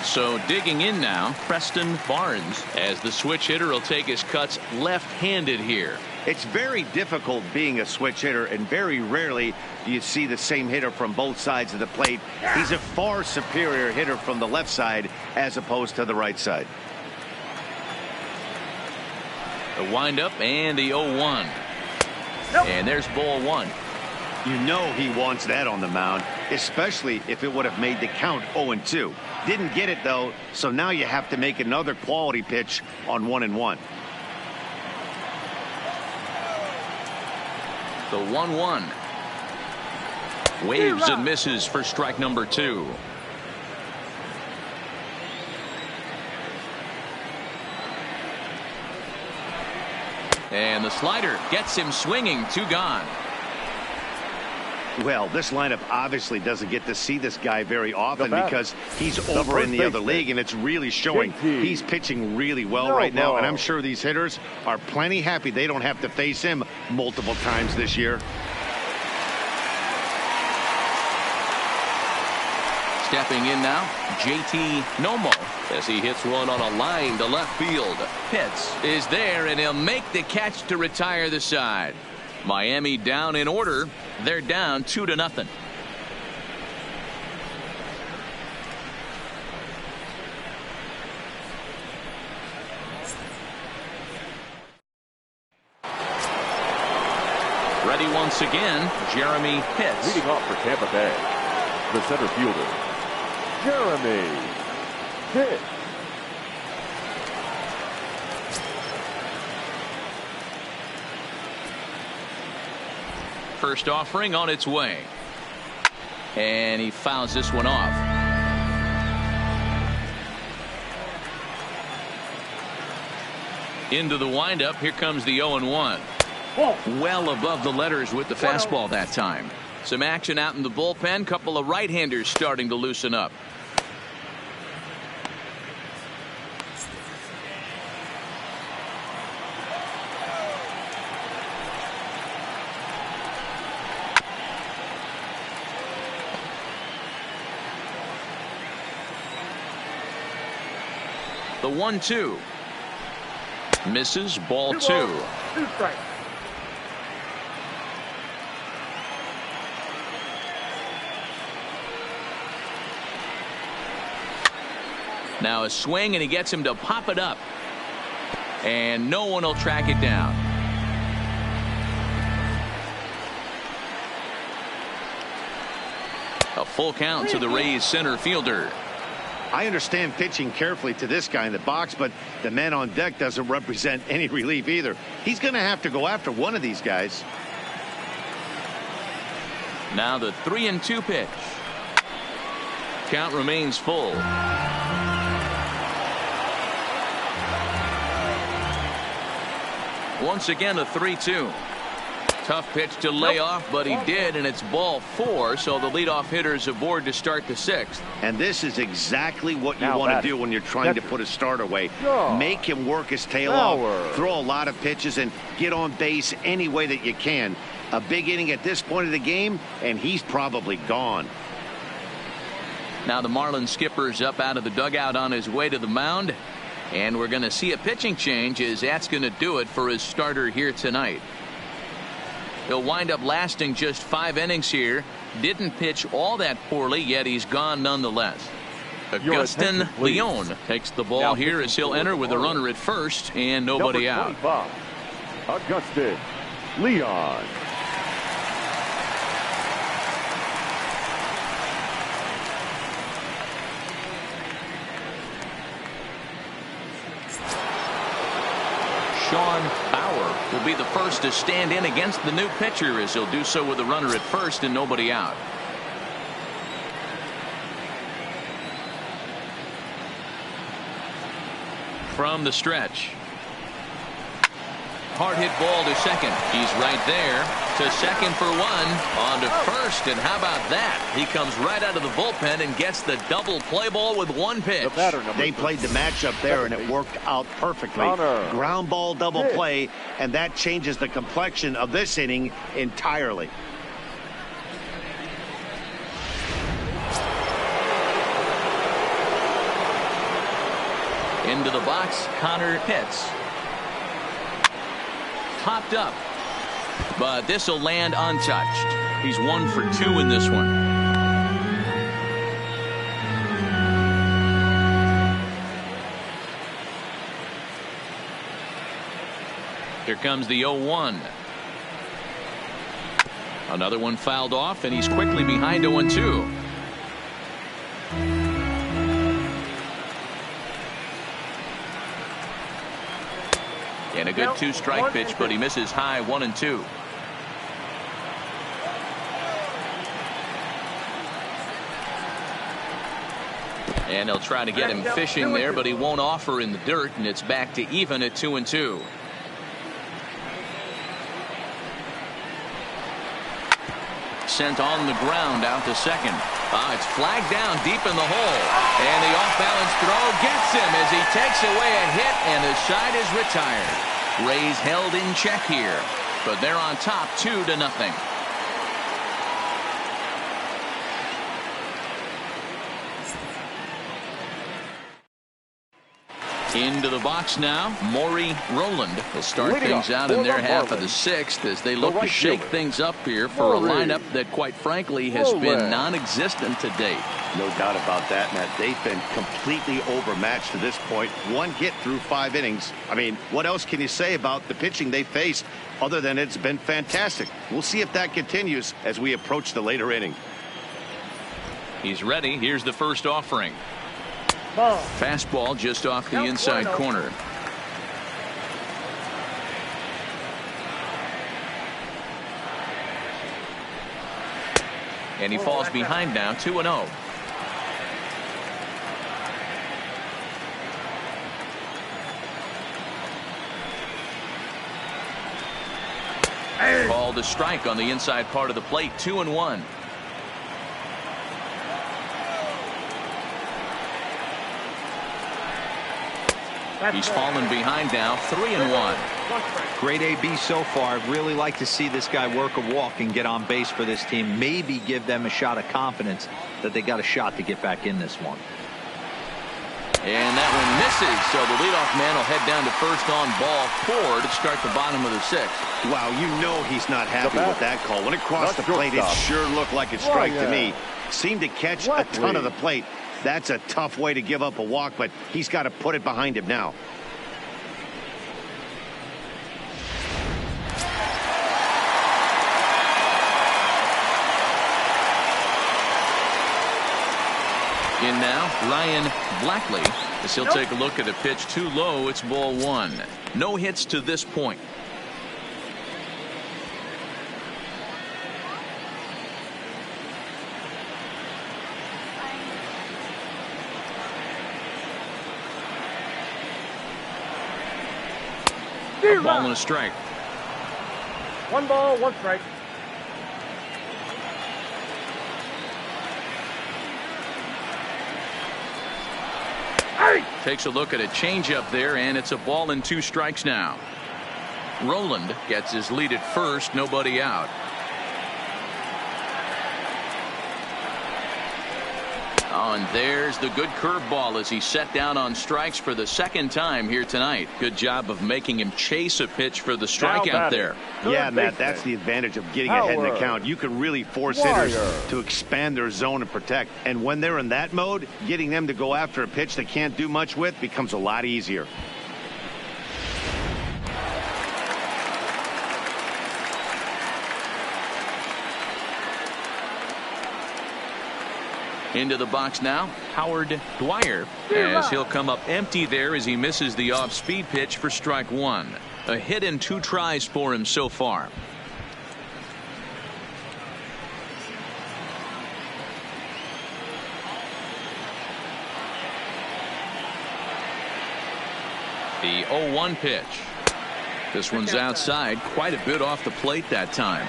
So digging in now, Preston Barnes, as the switch hitter will take his cuts left-handed here. It's very difficult being a switch hitter, and very rarely do you see the same hitter from both sides of the plate. He's a far superior hitter from the left side as opposed to the right side. The windup and the 0-1. And there's ball one. You know he wants that on the mound, especially if it would have made the count 0-2. Didn't get it, though, so now you have to make another quality pitch on 1-1. The 1-1. Waves and misses for strike number 2. And the slider gets him swinging. 2 gone. Well, this lineup obviously doesn't get to see this guy very often because he's over in the other league, and it's really showing. He's pitching really well right now, and I'm sure these hitters are plenty happy they don't have to face him multiple times this year. Stepping in now, JT Nomo, as he hits one on a line to left field. Pitts is there, and he'll make the catch to retire the side. Miami down in order. They're down 2-0. Ready once again, Jeremy Pitts. Leading off for Tampa Bay, the center fielder, Jeremy Pitts. First offering on its way. And he fouls this one off. Into the windup. Here comes the 0-1. Well above the letters with the fastball that time. Some action out in the bullpen. Couple of right-handers starting to loosen up. The 1-2. Misses. Ball 2. 2 strikes. Now a swing, and he gets him to pop it up. And no one will track it down. A full count to the Rays center fielder. I understand pitching carefully to this guy in the box, but the man on deck doesn't represent any relief either. He's going to have to go after one of these guys. Now the 3-2 pitch. Count remains full. Once again a 3-2. Tough pitch to lay off, but he did, and it's ball 4, so the leadoff hitter's aboard to start the 6th. And this is exactly what you want to do when you're trying to put a start away. Make him work his tail off, throw a lot of pitches, and get on base any way that you can. A big inning at this point of the game, and he's probably gone. Now the Marlins skipper's up out of the dugout on his way to the mound, and we're going to see a pitching change, as that's going to do it for his starter here tonight. He'll wind up lasting just 5 innings here. Didn't pitch all that poorly, yet he's gone nonetheless. Augustin Leon takes the ball here as he'll enter with a runner at first and nobody out. Augustin Leon. Sean Bauer will be the first to stand in against the new pitcher, as he'll do so with a runner at first and nobody out. From the stretch. Hard hit ball to second. He's right there to second for 1. On to first, and how about that? He comes right out of the bullpen and gets the double play ball with 1 pitch. They played the matchup there, and it worked out perfectly. Ground ball double play, and that changes the complexion of this inning entirely. Into the box, Connor hits. Popped up, but this will land untouched. He's 1 for 2 in this one. Here comes the 0-1. Another one fouled off, and he's quickly behind 0-2. And a good 2-strike pitch, but he misses high 1-2. And they'll try to get him fishing there, but he won't offer in the dirt, and it's back to even at 2-2. Sent on the ground out to second. It's flagged down deep in the hole, and the off-balance throw gets him as he takes away a hit, and the side is retired. Rays held in check here, but they're on top 2-0. Into the box now, Maury Rowland will start things out in their half of the 6th as they look to shake things up here for a lineup that, quite frankly, has been non-existent to date. No doubt about that, Matt. They've been completely overmatched to this point. 1 hit through 5 innings. I mean, what else can you say about the pitching they faced other than it's been fantastic? We'll see if that continues as we approach the later inning. He's ready. Here's the first offering. Ball. Fastball just off the inside corner. And he falls behind now, 2-0. Called a strike on the inside part of the plate, 2-1. He's fallen behind now, 3-1. Great AB so far. I'd really like to see this guy work a walk and get on base for this team. Maybe give them a shot of confidence that they got a shot to get back in this one. And that one misses, so the leadoff man will head down to first on ball 4 to start the bottom of the 6th. Wow, you know he's not happy with that call. When it crossed the plate, it sure looked like a strike to me. Seemed to catch a ton of the plate. That's a tough way to give up a walk, but he's got to put it behind him now. In now, Ryan Blackley, as he'll take a look at a pitch too low. It's ball 1. No hits to this point. A ball and a strike. 1 ball, 1 strike. Takes a look at a changeup there, and it's a ball and 2 strikes now. Rowland gets his lead at first, nobody out. Oh, and there's the good curveball as he set down on strikes for the 2nd time here tonight. Good job of making him chase a pitch for the strikeout there. Yeah, Matt, that's the advantage of getting ahead in the count. You can really force hitters to expand their zone and protect. And when they're in that mode, getting them to go after a pitch they can't do much with becomes a lot easier. Into the box now, Howard Dwyer, as he'll come up empty there as he misses the off-speed pitch for strike 1. A hit in 2 tries for him so far. The 0-1 pitch. This one's outside, quite a bit off the plate that time.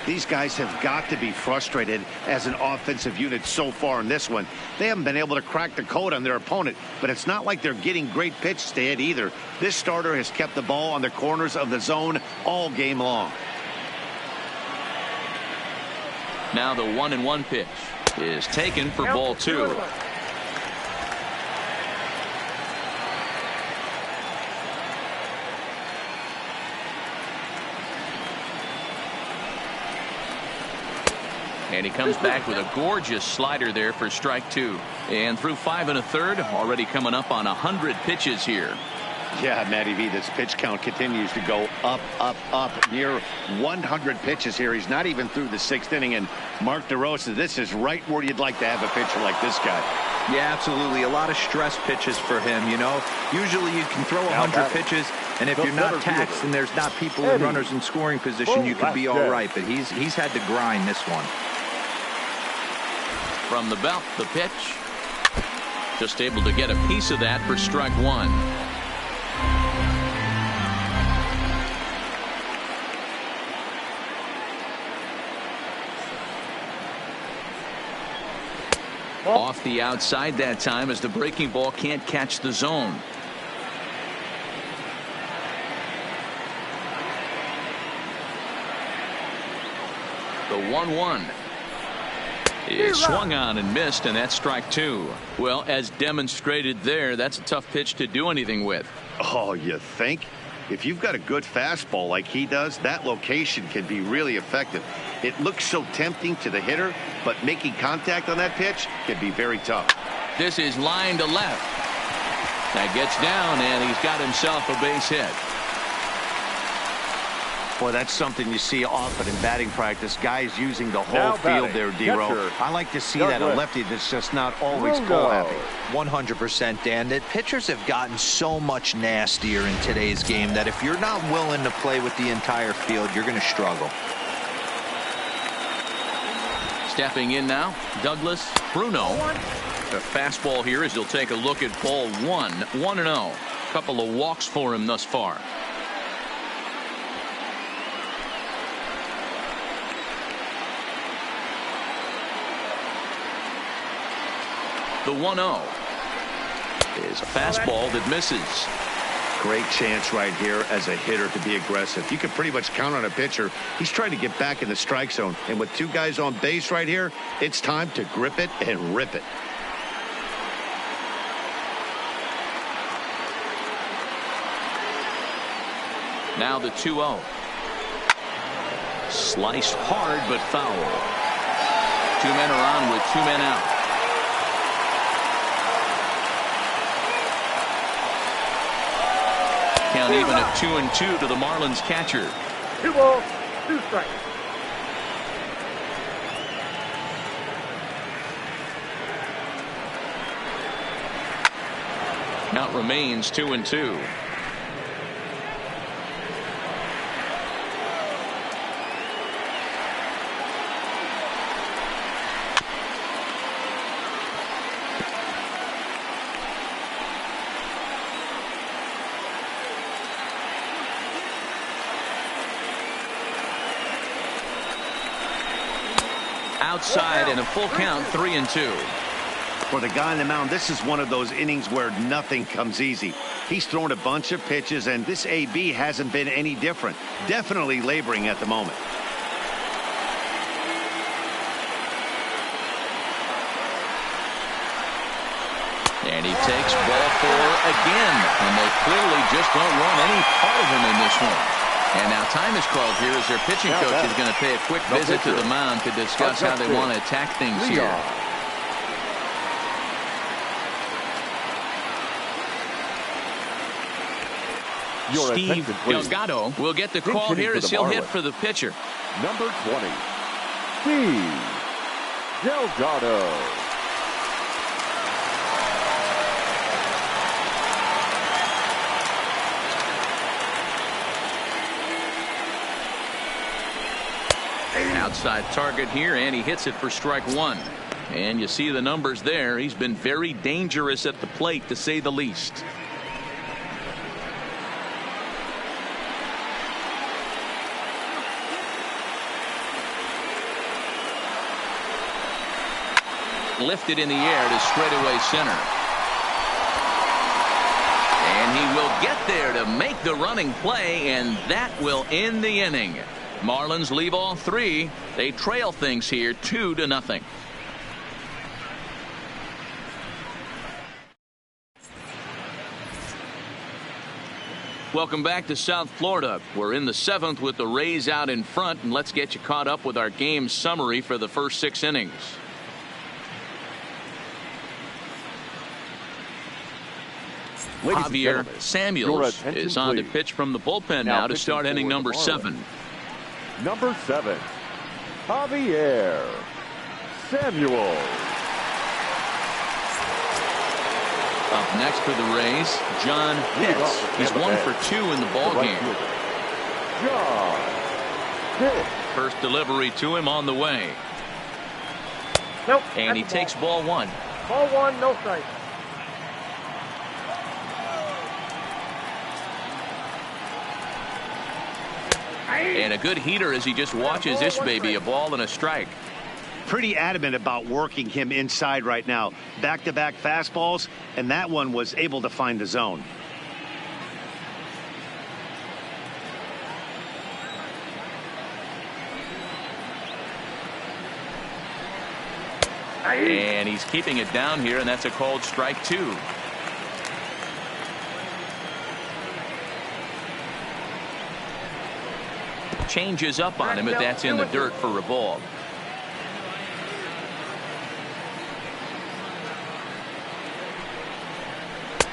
These guys have got to be frustrated as an offensive unit so far in this one. They haven't been able to crack the code on their opponent, but it's not like they're getting great pitches to hit either. This starter has kept the ball on the corners of the zone all game long. Now the 1-1 pitch is taken for ball 2. And he comes back with a gorgeous slider there for strike 2. And through 5 1/3, already coming up on 100 pitches here. Yeah, Matty V, this pitch count continues to go up, near 100 pitches here. He's not even through the 6th inning. And Mark DeRosa, this is right where you'd like to have a pitcher like this guy. Yeah, absolutely. A lot of stress pitches for him, you know. Usually you can throw 100 pitches, and if you're not taxed and there's not people and runners in scoring position, you could be all right. But he's had to grind this one. From the belt, the pitch. Just able to get a piece of that for strike 1. Off the outside that time as the breaking ball can't catch the zone. The 1-1 is swung on and missed, and that's strike 2. Well, as demonstrated there, that's a tough pitch to do anything with. Oh, you think? If you've got a good fastball like he does, that location can be really effective. It looks so tempting to the hitter, but making contact on that pitch can be very tough. This is line to left. That gets down, and he's got himself a base hit. Boy, that's something you see often in batting practice. Guys using the whole field there, D-Row. I like to see that a lefty that's just not always pull happy. 100%, Dan. That pitchers have gotten so much nastier in today's game that if you're not willing to play with the entire field, you're going to struggle. Stepping in now, Douglas Bruno. The fastball here as he'll take a look at ball 1. 1-0. Couple of walks for him thus far. The 1-0 is a fastball that misses. Great chance right here as a hitter to be aggressive. You can pretty much count on a pitcher. He's trying to get back in the strike zone. And with 2 guys on base right here, it's time to grip it and rip it. Now the 2-0. Sliced hard but foul. 2 men are on with 2 men out. Count even at 2-2 to the Marlins catcher. 2 balls, 2 strikes. Count remains 2-2. Outside and a full count, 3-2. For the guy on the mound, this is one of those innings where nothing comes easy. He's thrown a bunch of pitches, and this AB hasn't been any different. Definitely laboring at the moment. And he takes ball 4 again, and they clearly just don't want any part of him in this one. And now time is called here as their pitching coach is going to pay a quick visit to the mound to discuss how they want to attack things here. Steve Delgado will get the call here as he'll hit for the pitcher. Number 20, Steve Delgado. Outside target here, and he hits it for strike 1. And you see the numbers there. He's been very dangerous at the plate, to say the least. Lifted in the air to straightaway center. And he will get there to make the running play, and that will end the inning. Marlins leave all 3. They trail things here 2-0. Welcome back to South Florida. We're in the 7th with the Rays out in front, and let's get you caught up with our game summary for the first 6 innings. Javier Samuels is on to pitch from the bullpen now to start inning number 7. Number 7, Javier Samuels. Up next for the Rays, John Pitts. He's 1 for 2 in the ball game. John Pitts. First delivery to him on the way. Nope. And he takes ball 1. Ball 1, no strike. And a good heater as he just watches this baby, a ball and a strike. Pretty adamant about working him inside right now. Back-to-back fastballs, and that one was able to find the zone. And he's keeping it down here, and that's a called strike 2. Changes up on him if that's in the dirt for a ball.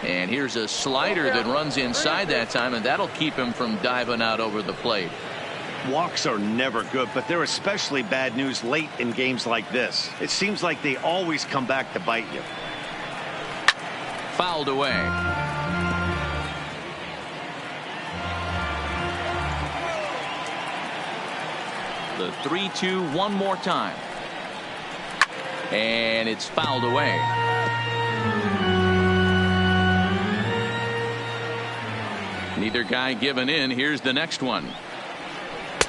And here's a slider that runs inside that time, and that'll keep him from diving out over the plate. Walks are never good, but they're especially bad news late in games like this. It seems like they always come back to bite you. Fouled away. The 3-2 one more time. And it's fouled away. Neither guy giving in. Here's the next one.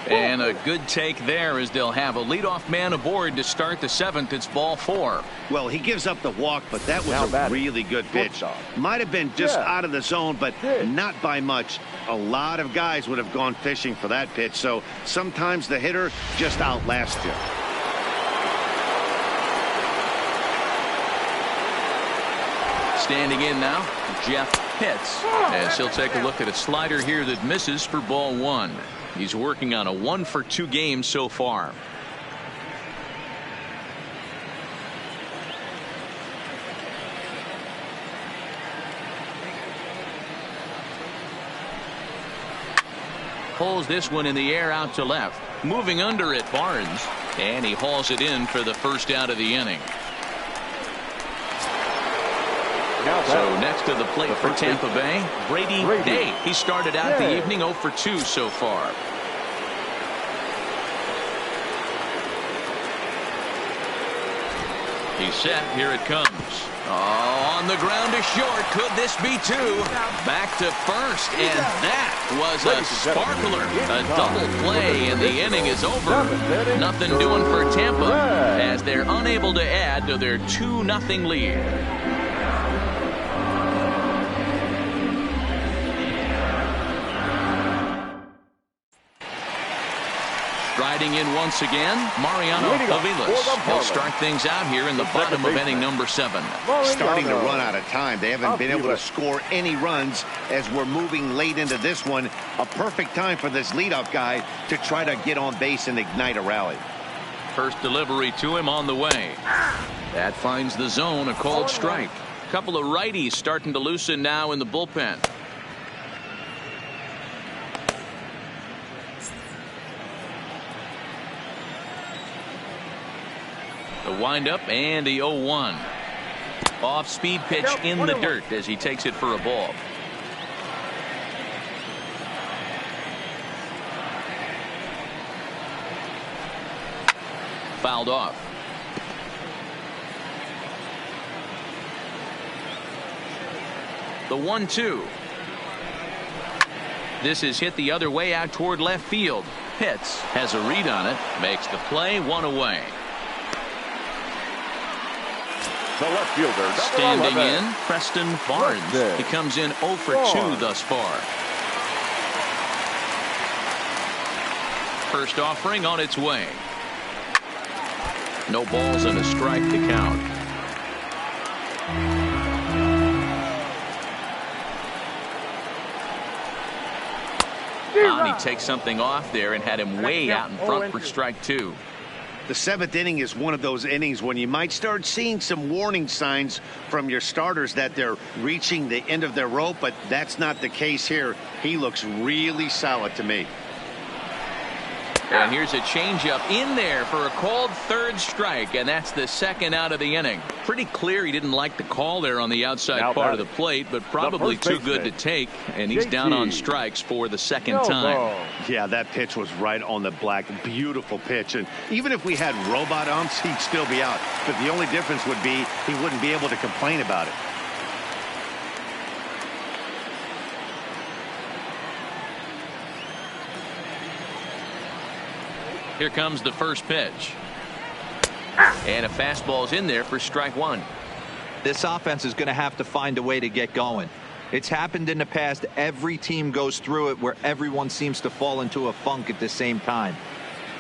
And a good take there as they'll have a leadoff man aboard to start the 7th. It's ball 4. Well, he gives up the walk, but that was a really good pitch. Might have been just out of the zone, but not by much. A lot of guys would have gone fishing for that pitch, so sometimes the hitter just outlasts you. Standing in now, Jeff Pitts, as he'll take a look at a slider here that misses for ball 1. He's working on a 1 for 2 game so far. Pulls this one in the air out to left. Moving under it, Barnes. And he hauls it in for the first out of the inning. So next to the plate for Tampa Bay, Brady Day. He started out the evening 0 for 2 so far. He's set. Here it comes. Oh, on the ground to short. Could this be 2? Back to first, and that was a sparkler. A double play, and the inning is over. Nothing doing for Tampa as they're unable to add to their 2-0 lead. Riding in once again, Mariano Aviles. He'll start things out here in the bottom of inning number 7. Starting to run out of time. They haven't been able to score any runs as we're moving late into this one. A perfect time for this leadoff guy to try to get on base and ignite a rally. First delivery to him on the way. That finds the zone, a called strike. A couple of righties starting to loosen now in the bullpen. The windup and the 0-1. Off-speed pitch in the dirt as he takes it for a ball. Fouled off. The 1-2. This is hit the other way out toward left field. Pitts has a read on it, makes the play, 1 away. The left fielder, standing in, Preston Barnes. He comes in 0 for 2 thus far. First offering on its way. No balls and a strike to count. and he takes something off there and had him way out in front for strike 2. The 7th inning is one of those innings when you might start seeing some warning signs from your starters that they're reaching the end of their rope, but that's not the case here. He looks really solid to me. And here's a changeup in there for a called 3rd strike, and that's the 2nd out of the inning. Pretty clear he didn't like the call there on the outside part of the plate, but probably too good to take, and he's down on strikes for the 2nd time. Yeah, that pitch was right on the black. Beautiful pitch, and even if we had robot umps, he'd still be out. But the only difference would be he wouldn't be able to complain about it. Here comes the first pitch. And a fastball's in there for strike 1. This offense is going to have to find a way to get going. It's happened in the past. Every team goes through it where everyone seems to fall into a funk at the same time.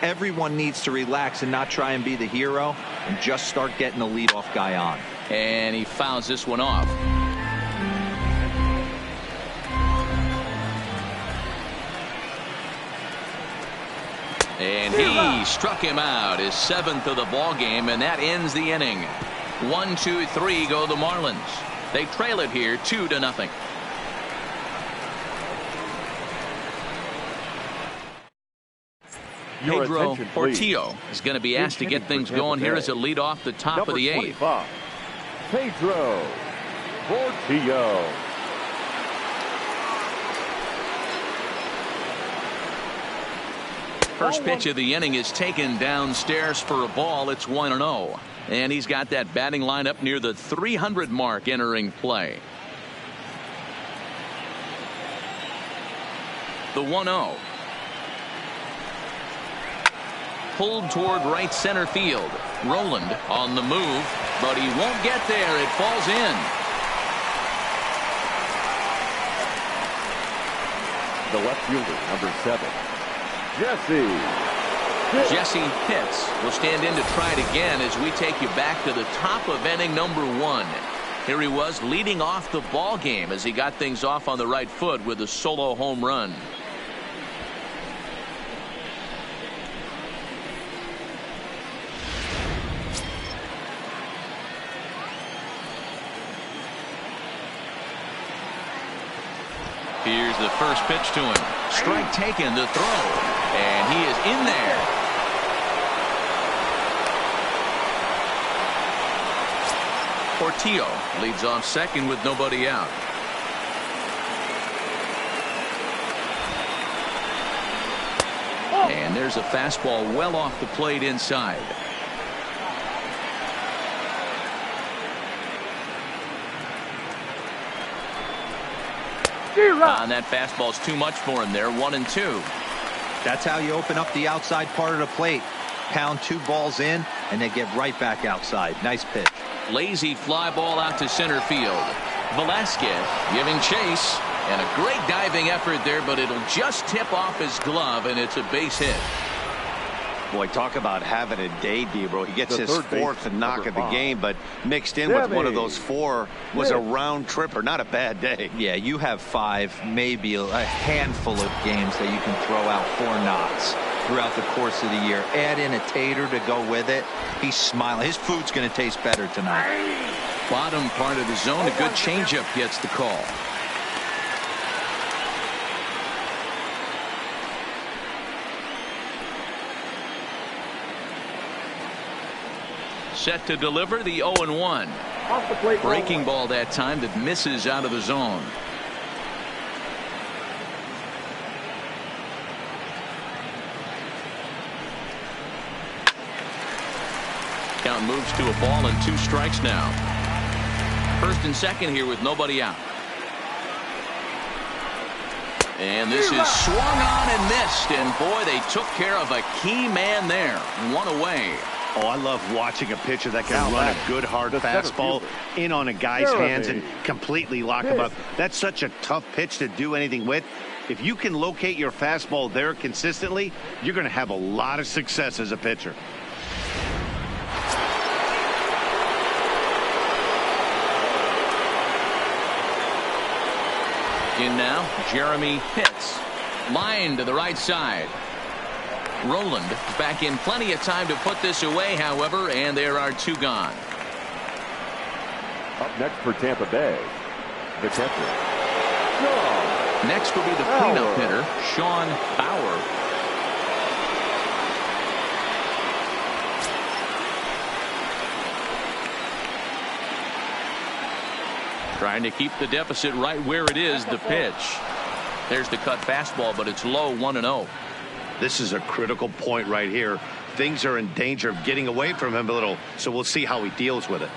Everyone needs to relax and not try and be the hero and just start getting the leadoff guy on. And he fouls this one off. And he struck him out, his 7th of the ball game, and that ends the inning. 1, 2, 3 go the Marlins. They trail it here 2-0. Pedro Portillo is going to be asked to get things going here as a lead off the top of the 8th. Pedro Portillo. First pitch of the inning is taken downstairs for a ball. It's 1-0. And he's got that batting lineup near the 300 mark entering play. The 1-0. Pulled toward right center field. Roland on the move, but he won't get there. It falls in. The left fielder, number 7. Jesse Pitts will stand in to try it again as we take you back to the top of inning number 1. Here he was leading off the ball game as he got things off on the right foot with a solo home run. Here's the first pitch to him. Strike taken, the throw. And he is in there. Portillo leads off second with nobody out. And there's a fastball well off the plate inside. And that fastball's too much for him there. 1-2. That's how you open up the outside part of the plate. Pound 2 balls in, and they get right back outside. Nice pitch. Lazy fly ball out to center field. Velasquez giving chase. And a great diving effort there, but it'll just tip off his glove, and it's a base hit. Boy, talk about having a day, Debro. He gets his 4th knock of the game, but mixed in with one of those 4 was a round tripper. Not a bad day. Yeah, you have 5, maybe a handful of games that you can throw out 4 knocks throughout the course of the year. Add in a tater to go with it. He's smiling. His food's going to taste better tonight. Bottom part of the zone, a good changeup gets the call. Set to deliver the 0-1. Breaking ball that time that misses out of the zone. Count moves to a ball and 2 strikes now. First and second here with nobody out. And this is swung on and missed. And boy, they took care of a key man there. 1 away. Oh, I love watching a pitcher that can run a good hard fastball in on a guy's hands and completely lock him up. That's such a tough pitch to do anything with. If you can locate your fastball there consistently, you're going to have a lot of success as a pitcher. In now, Jeremy Pitts. Line to the right side. Roland back in plenty of time to put this away, however, and there are 2 gone. Up next for Tampa Bay, the catcher. Next will be the cleanup hitter, Sean Bauer. Trying to keep the deficit right where it is. The pitch. There's the cut fastball, but it's low, 1-0. This is a critical point right here. Things are in danger of getting away from him a little, so we'll see how he deals with it.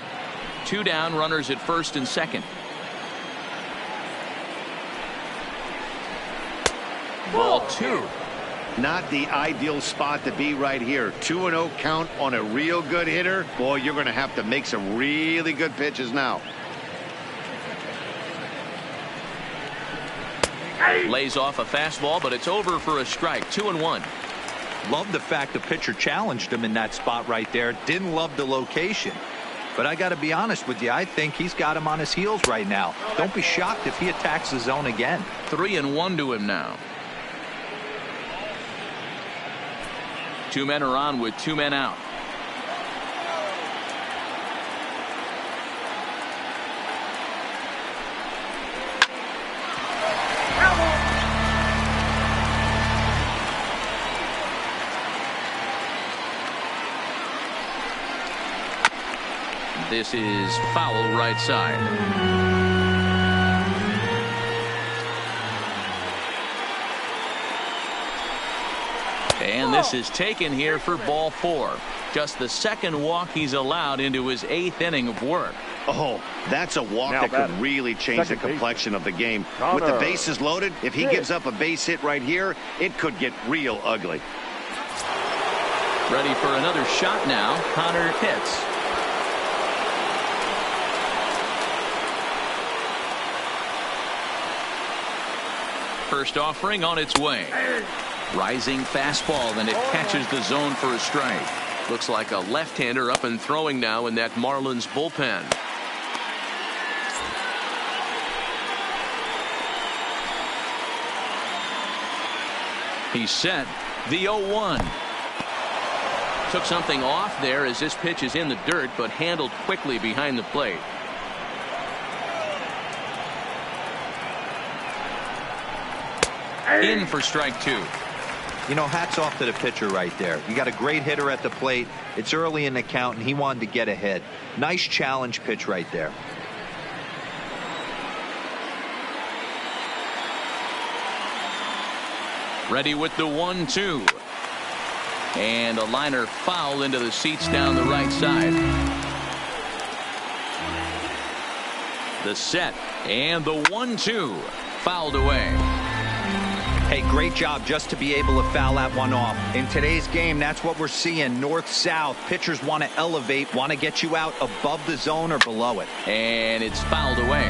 2 down, runners at first and second. Ball 2. Not the ideal spot to be right here. 2-0 count on a real good hitter. Boy, you're going to have to make some really good pitches now. Lays off a fastball, but it's over for a strike. 2-1. Love the fact the pitcher challenged him in that spot right there. Didn't love the location. But I got to be honest with you. I think he's got him on his heels right now. Don't be shocked if he attacks the zone again. 3-1 to him now. 2 men are on with 2 men out. This is foul right side. And this is taken here for ball 4. Just the second walk he's allowed into his 8th inning of work. Oh, that's a walk that could really change the complexion of the game. With the bases loaded, if he gives up a base hit right here, it could get real ugly. Ready for another shot now. Connor hits. First offering on its way. Rising fastball, and it catches the zone for a strike. Looks like a left-hander up and throwing now in that Marlins bullpen. He's set. The 0-1. Took something off there as this pitch is in the dirt, but handled quickly behind the plate. In for strike 2. You know, hats off to the pitcher right there. You got a great hitter at the plate. It's early in the count, and he wanted to get ahead. Nice challenge pitch right there. Ready with the 1-2. And a liner foul into the seats down the right side. The set and the 1-2 fouled away. Hey, great job just to be able to foul that one off. In today's game, that's what we're seeing. North-south. Pitchers want to elevate, want to get you out above the zone or below it. And it's fouled away.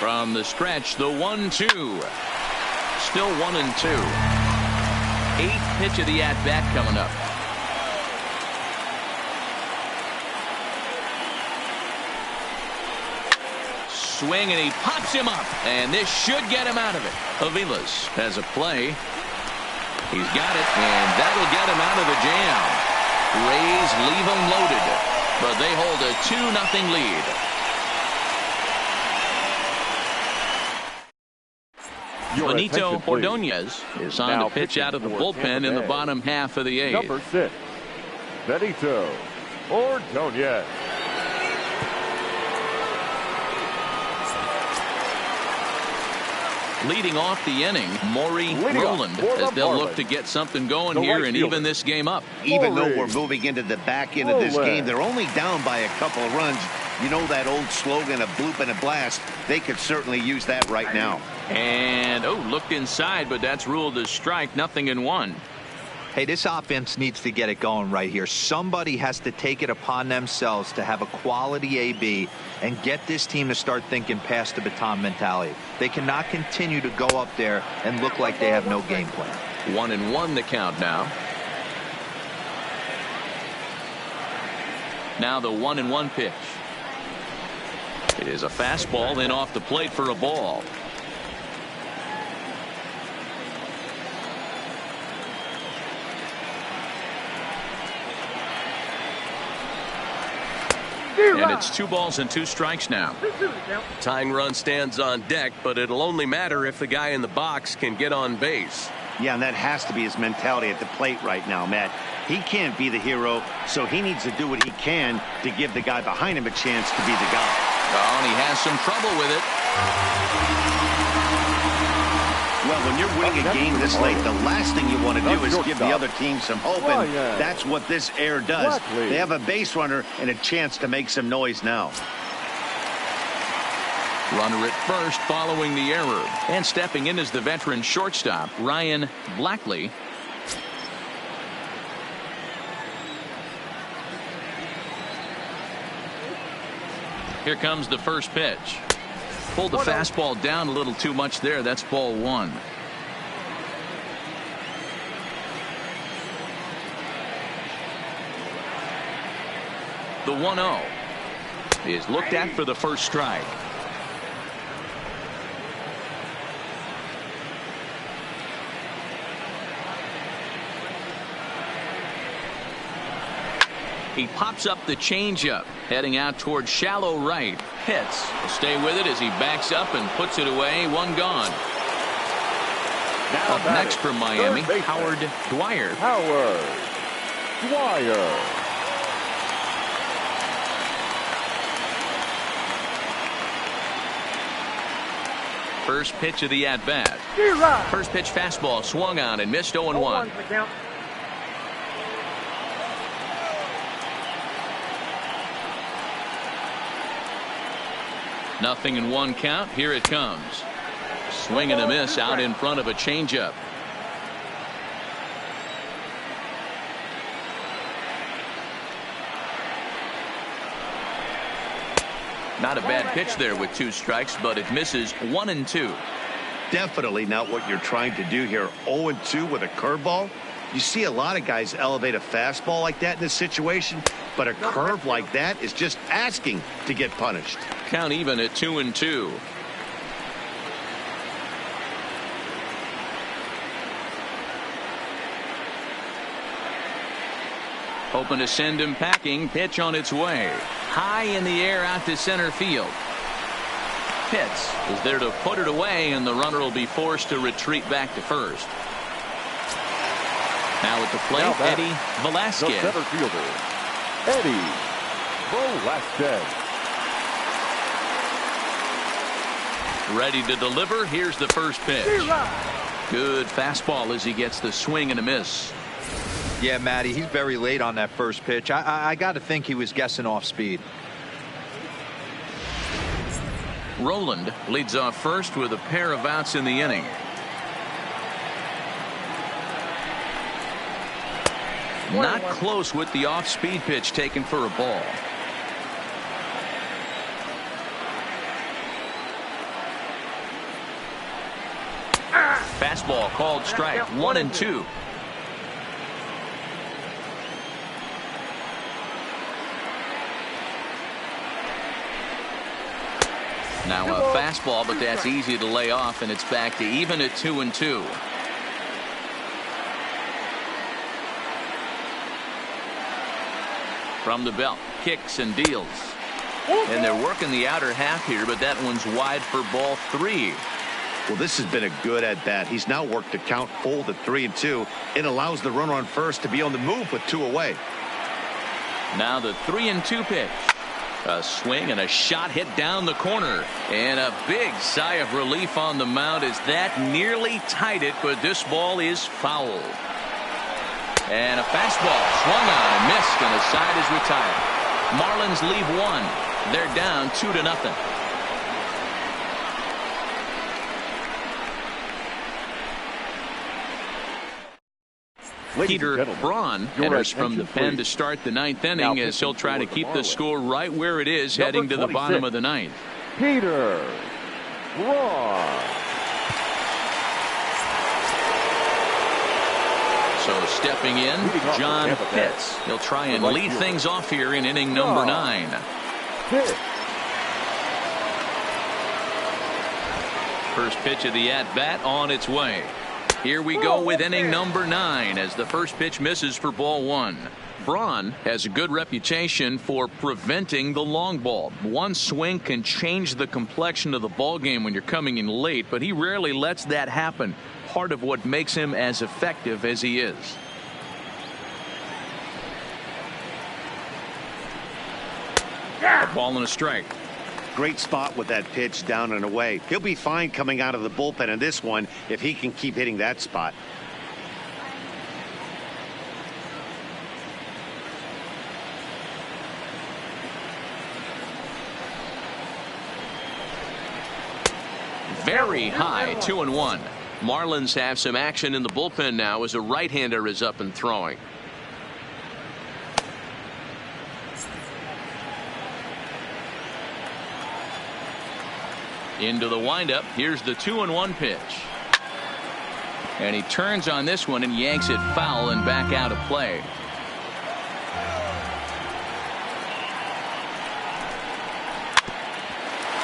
From the stretch, the 1-2. Still 1-2. 8th pitch of the at-bat coming up. Swing, and he pops him up, and this should get him out of it. Aviles has a play. He's got it, and that'll get him out of the jam. Rays leave him loaded, but they hold a 2-0 lead. Benito Ordonez is on to pitch out of the bullpen in the bottom half of the 8th. Number 6, Benito Ordonez. Leading off the inning, Maury Roland, as they'll look to get something going here and even this game up. Even though we're moving into the back end of this game, they're only down by a couple of runs. You know that old slogan, a bloop and a blast. They could certainly use that right now. And, looked inside, but that's ruled as strike, 0-1. Hey, this offense needs to get it going right here. Somebody has to take it upon themselves to have a quality AB and get this team to start thinking past the baton mentality. They cannot continue to go up there and look like they have no game plan. 1-1 the count now. Now the 1-1 pitch. It is a fastball in off the plate for a ball. And it's 2 balls and 2 strikes now. Tying run stands on deck, but it'll only matter if the guy in the box can get on base. Yeah, and that has to be his mentality at the plate right now, Matt. He can't be the hero, so he needs to do what he can to give the guy behind him a chance to be the guy. Oh, and he has some trouble with it. Well, when you're winning a game this late, the last thing you want to do is give the other team some hope, and that's what this error does. They have a base runner and a chance to make some noise now. Runner at first following the error. And stepping in is the veteran shortstop, Ryan Blackley. Here comes the first pitch. Pulled the fastball down a little too much there. That's ball 1. The 1-0 is looked at for the first strike. He pops up the changeup, heading out toward shallow right. Hits. Will stay with it as he backs up and puts it away. 1 gone. Up next from Miami, Howard Dwyer. First pitch of the at-bat. First pitch fastball swung on and missed 0-1. Nothing in 1 count. Here it comes. Swing and a miss out in front of a changeup. Not a bad pitch there with 2 strikes, but it misses 1-2. Definitely not what you're trying to do here. 0-2 with a curveball. You see a lot of guys elevate a fastball like that in this situation, but a curve like that is just asking to get punished. Count even at 2-2. Hoping to send him packing. Pitch on its way. High in the air out to center field. Pitts is there to put it away, and the runner will be forced to retreat back to first. Now at the plate, Eddie Velasquez. The center fielder, Eddie Velasquez. Ready to deliver. Here's the first pitch. Good fastball as he gets the swing and a miss. Yeah, Matty, he's very late on that first pitch. I got to think he was guessing off speed. Roland leads off first with a pair of outs in the inning. Not close with the off-speed pitch taken for a ball. Fastball called strike. 1-2. Now a fastball, but that's easy to lay off, and it's back to even at 2-2. From the belt, kicks and deals. And they're working the outer half here, but that one's wide for ball 3. Well, this has been a good at-bat. He's now worked the count full to 3-2. It allows the runner on first to be on the move with 2 away. Now the 3-2 pitch. A swing and a shot hit down the corner. And a big sigh of relief on the mound as that nearly tied it, but this ball is foul. And a fastball swung on and missed, and the side is retired. Marlins leave 1. They're down 2-0. Peter Braun enters from the pen to start the 9th inning as he'll try to keep the score right where it is heading to the bottom of the 9th. Peter Braun. So stepping in, John Pitts. He'll try and lead things off here in inning number 9. first pitch of the at-bat on its way. Here we go with inning number 9 as the first pitch misses for ball 1. Braun has a good reputation for preventing the long ball. One swing can change the complexion of the ball game when you're coming in late, but he rarely lets that happen. Part of what makes him as effective as he is. A ball and a strike. Great spot with that pitch down and away. He'll be fine coming out of the bullpen in this one if he can keep hitting that spot. Very high, 2-1. Marlins have some action in the bullpen now as a right-hander is up and throwing. Into the windup. Here's the 2-1 pitch. And he turns on this one and yanks it foul and back out of play.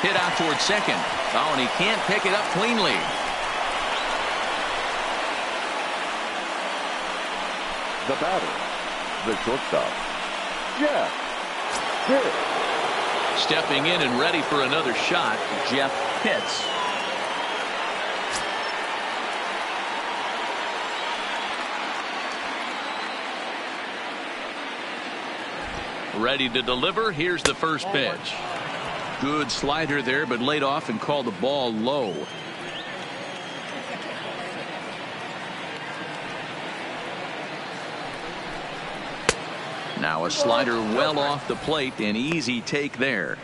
Hit out towards second. Oh, and he can't pick it up cleanly. The batter, the shortstop, Jeff Pitts. Stepping in and ready for another shot, Jeff Pitts. Ready to deliver. Here's the first pitch. Good slider there, but laid off and called the ball low. Now a slider well off the plate, an easy take there.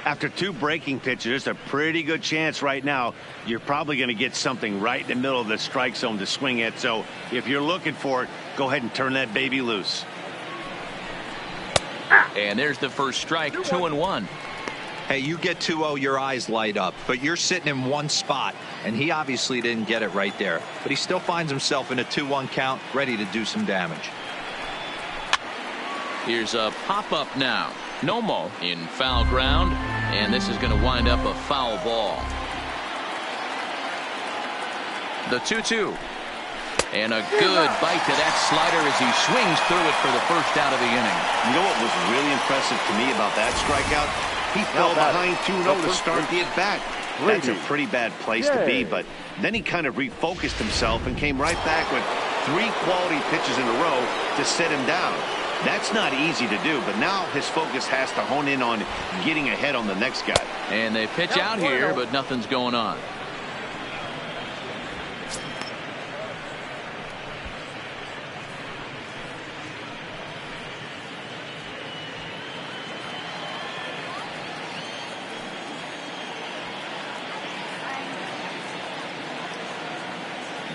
After 2 breaking pitches, there's a pretty good chance right now you're probably going to get something right in the middle of the strike zone to swing at. So if you're looking for it, go ahead and turn that baby loose. And there's the first strike, 2-1. Hey, you get 2-0, your eyes light up, but you're sitting in one spot, and he obviously didn't get it right there. But he still finds himself in a 2-1 count, ready to do some damage. Here's a pop-up now. Nomo in foul ground, and this is going to wind up a foul ball. The 2-2. And a good bite to that slider as he swings through it for the first out of the inning. You know what was really impressive to me about that strikeout? He fell behind 2-0 to start the at-bat. That's a pretty bad place to be, but then he kind of refocused himself and came right back with 3 quality pitches in a row to set him down. That's not easy to do, but now his focus has to hone in on getting ahead on the next guy. And they pitch out here, but nothing's going on.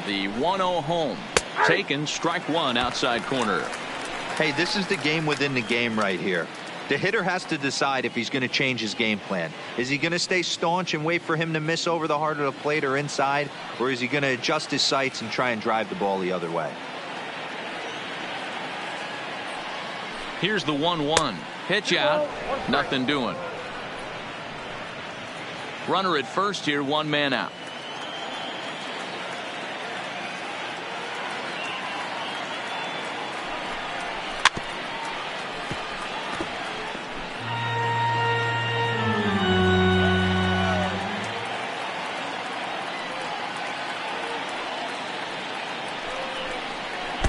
The 1-0 home. Taken, strike 1 outside corner. Hey, this is the game within the game right here. The hitter has to decide if he's going to change his game plan. Is he going to stay staunch and wait for him to miss over the heart of the plate or inside, or is he going to adjust his sights and try and drive the ball the other way? Here's the 1-1. Pitch out. Nothing doing. Runner at first here, 1 man out.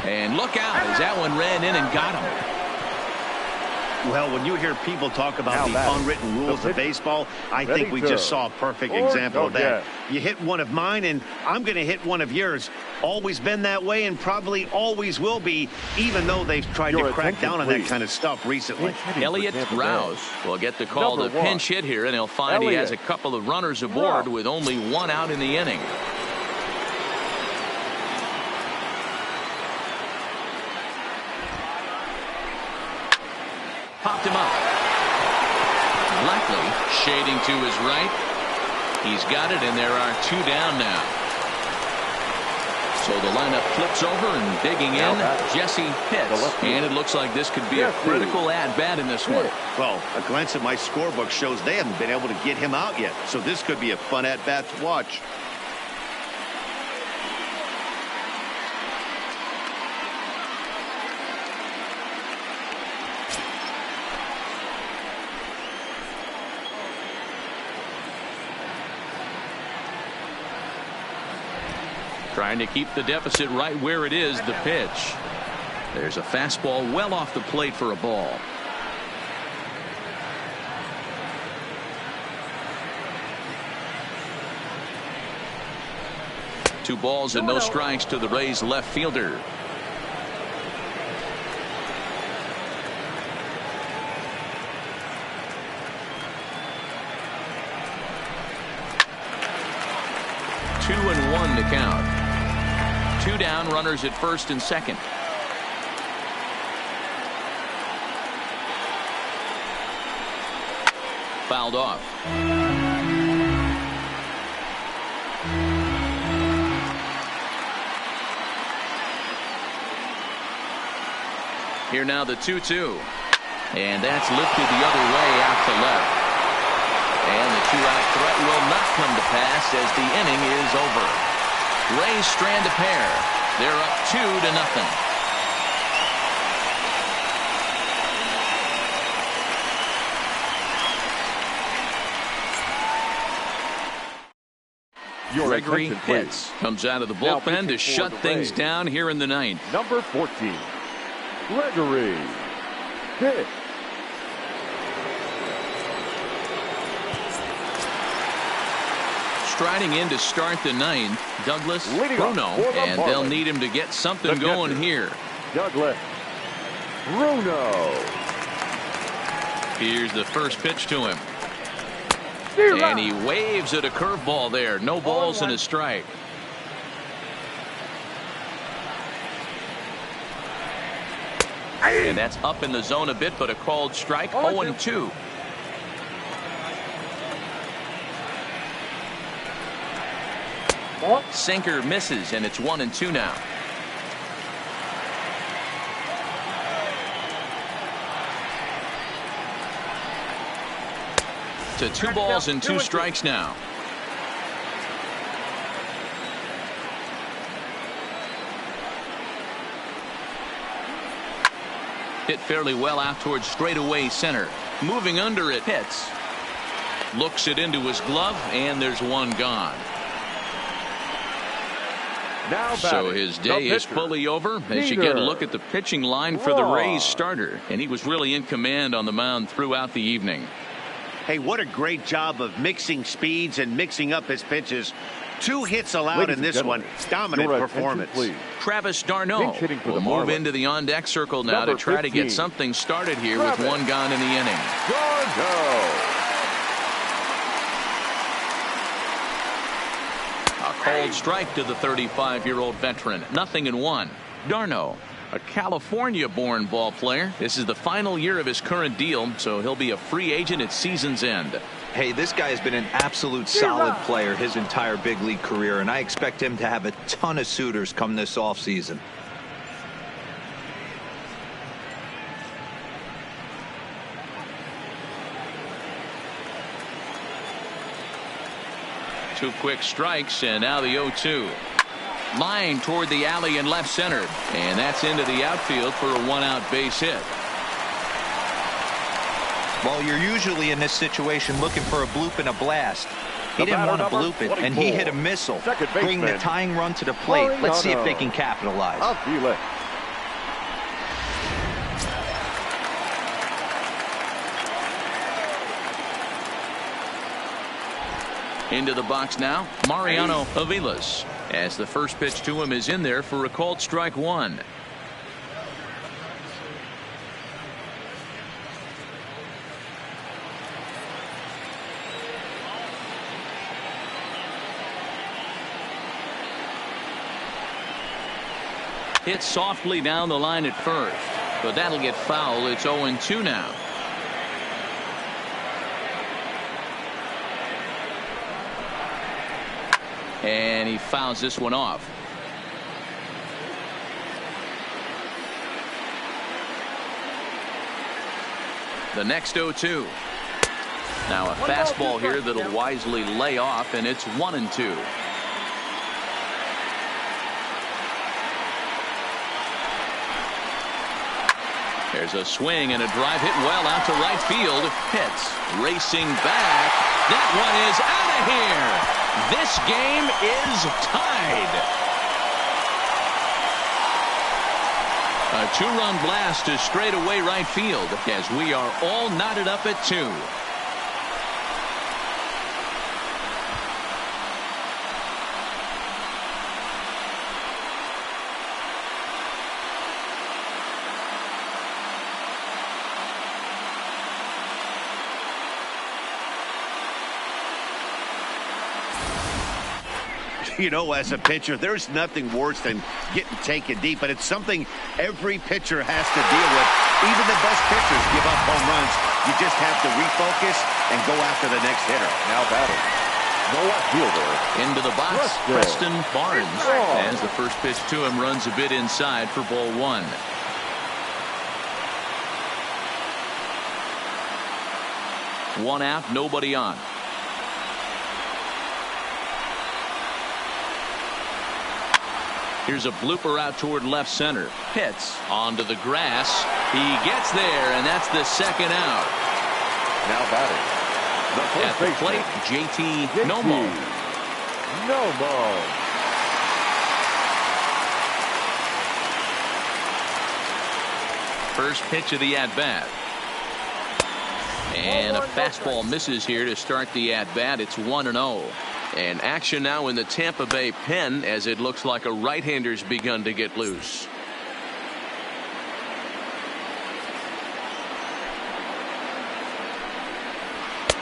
And look out as that one ran in and got him. Well, when you hear people talk about the unwritten rules of baseball, I think we just saw a perfect example of that. You hit one of mine, and I'm going to hit one of yours. Always been that way and probably always will be, even though they've tried to crack down on that kind of stuff recently. Elliott Rouse will get the call to pinch hit here, and he'll find he has a couple of runners aboard with only 1 out in the inning. Popped him up. Blackley shading to his right. He's got it, and there are 2 down now. So the lineup flips over and digging in, Jesse Pitts. And it looks like this could be a critical at-bat in this one. Well, a glance at my scorebook shows they haven't been able to get him out yet. So this could be a fun at-bat to watch. Trying to keep the deficit right where it is, the pitch. There's a fastball well off the plate for a ball. Two balls and no strikes to the Rays left fielder. Two and one to count. Two down, runners at first and second. Fouled off. Here now the 2-2. And that's lifted the other way out to left. And the two-out threat will not come to pass as the inning is over. Rays strand a pair. They're up 2-0. Gregory Pitts comes out of the bullpen to shut things down here in the ninth. Number 14, Gregory Pitts. Striding in to start the ninth, Douglas Bruno, and they'll need him to get something going here. Douglas Bruno. Here's the first pitch to him. And he waves at a curveball there. No balls and a strike. And that's up in the zone a bit, but a called strike. 0-2. Sinker misses, and it's 1-2 now. To 2 balls and 2 strikes now. Hit fairly well out towards straightaway center. Moving under it, Pitts looks it into his glove, and there's one gone. So his day is fully over as you get a look at the pitching line for the Rays starter. And he was really in command on the mound throughout the evening. Hey, what a great job of mixing speeds and mixing up his pitches. 2 hits allowed in this one. Dominant performance. Travis d'Arnaud will move into the on-deck circle now to try to get something started here with 1 gone in the inning. Cold strike to the 35-year-old veteran. 0-1. d'Arnaud, a California-born ball player. This is the final year of his current deal, so he'll be a free agent at season's end. Hey, this guy has been an absolute solid player his entire big league career, and I expect him to have a ton of suitors come this offseason. Two quick strikes, and now the 0-2. Line toward the alley in left center, and that's into the outfield for a 1-out base hit. Well, you're usually in this situation looking for a bloop and a blast. He didn't want to bloop it, and he hit a missile, bringing the tying run to the plate. Let's see if they can capitalize. Into the box now, Mariano Aviles, as the first pitch to him is in there for a called strike 1. Hit softly down the line at first, but that'll get foul. It's 0-2 now. And he fouls this one off. The next 0-2. Now a fastball here that'll wisely lay off, and it's 1-2. There's a swing and a drive hit well out to right field. Pitts racing back. That one is out of here. This game is tied. A two-run blast to straightaway right field as we are all knotted up at 2. You know, as a pitcher, there's nothing worse than getting taken deep, but it's something every pitcher has to deal with. Even the best pitchers give up home runs. You just have to refocus and go after the next hitter. Now batting, the left fielder. Into the box, Preston Barnes. As the first pitch to him runs a bit inside for ball 1. One out, nobody on. Here's a blooper out toward left center. Pitts onto the grass. He gets there, and that's the second out. Now batting, At the plate, JT Nomo. First pitch of the at-bat. And a fastball misses here to start the at-bat. It's 1-0. And action now in the Tampa Bay pen as it looks like a right-hander's begun to get loose.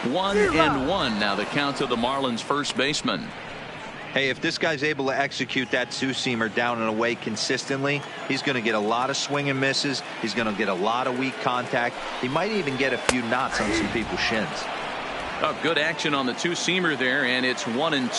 One and one now the count to the Marlins first baseman. Hey, if this guy's able to execute that two-seamer down and away consistently, he's going to get a lot of swing and misses. He's going to get a lot of weak contact. He might even get a few knots on some people's shins. Oh, good action on the two-seamer there, and it's 1-2.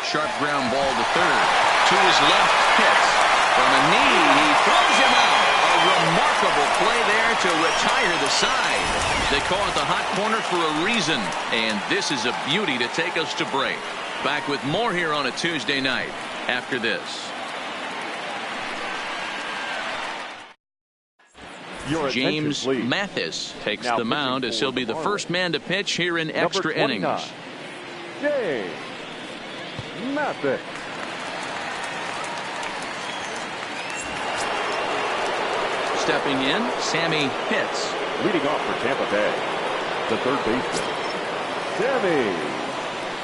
Sharp ground ball to third. To his left, Pitts. From a knee, he throws him out. A remarkable play there to retire the side. They call it the hot corner for a reason, and this is a beauty to take us to break. Back with more here on a Tuesday night after this. James Mathis takes the mound as he'll be the first man to pitch here in extra innings. James Mathis. Stepping in, Sammy Pitts. Leading off for Tampa Bay, the third baseman, Sammy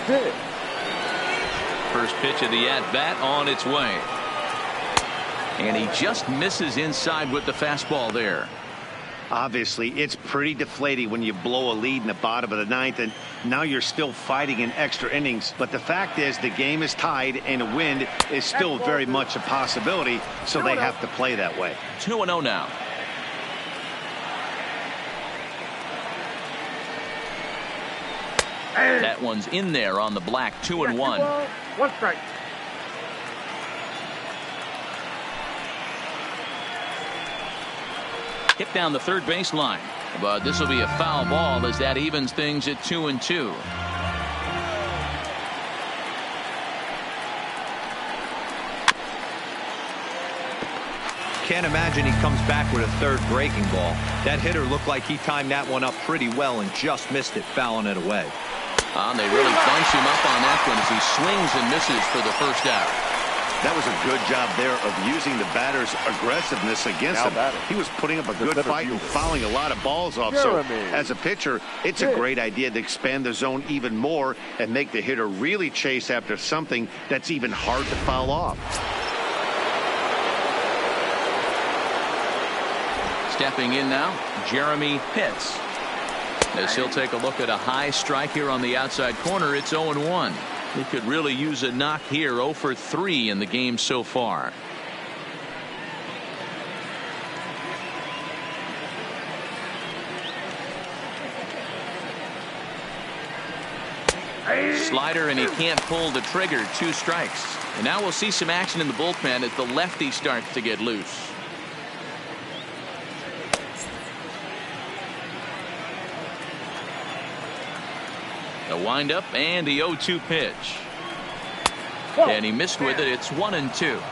Pitts. First pitch of the at-bat on its way. And he just misses inside with the fastball there. Obviously, it's pretty deflating when you blow a lead in the bottom of the ninth, and now you're still fighting in extra innings. But the fact is, the game is tied, and a win is still very much a possibility, so they have to play that way. 2-0 now. That one's in there on the black. 2-1. 1 strike. Hit down the third baseline, but this will be a foul ball as that evens things at 2-2. Can't imagine he comes back with a third breaking ball. That hitter looked like he timed that one up pretty well and just missed it, fouling it away. They really bunch him up on that one as he swings and misses for the first out. That was a good job there of using the batter's aggressiveness against him. He was putting up a good fight and fouling a lot of balls off. So as a pitcher, it's a great idea to expand the zone even more and make the hitter really chase after something that's even hard to foul off. Stepping in now, Jeremy Pitts. As he'll take a look at a high strike here on the outside corner, it's 0-1. He could really use a knock here. 0 for 3 in the game so far. Slider, and he can't pull the trigger. 2 strikes. And now we'll see some action in the bullpen as the lefty starts to get loose. The windup and the 0-2 pitch. And he missed with it. It's 1-2.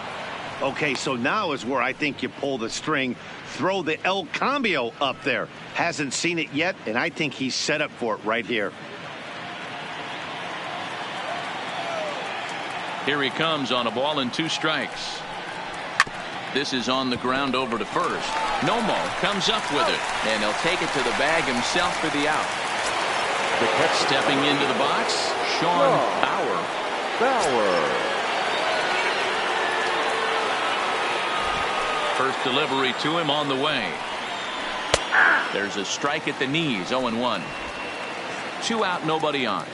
Okay, so now is where I think you pull the string. Throw the El Cambio up there. Hasn't seen it yet, and I think he's set up for it right here. Here he comes on a ball and 2 strikes. This is on the ground over to first. Nomo comes up with it, and he'll take it to the bag himself for the out. Stepping into the box, Sean Bauer. First delivery to him on the way. There's a strike at the knees. 0-1. 2 out, nobody on.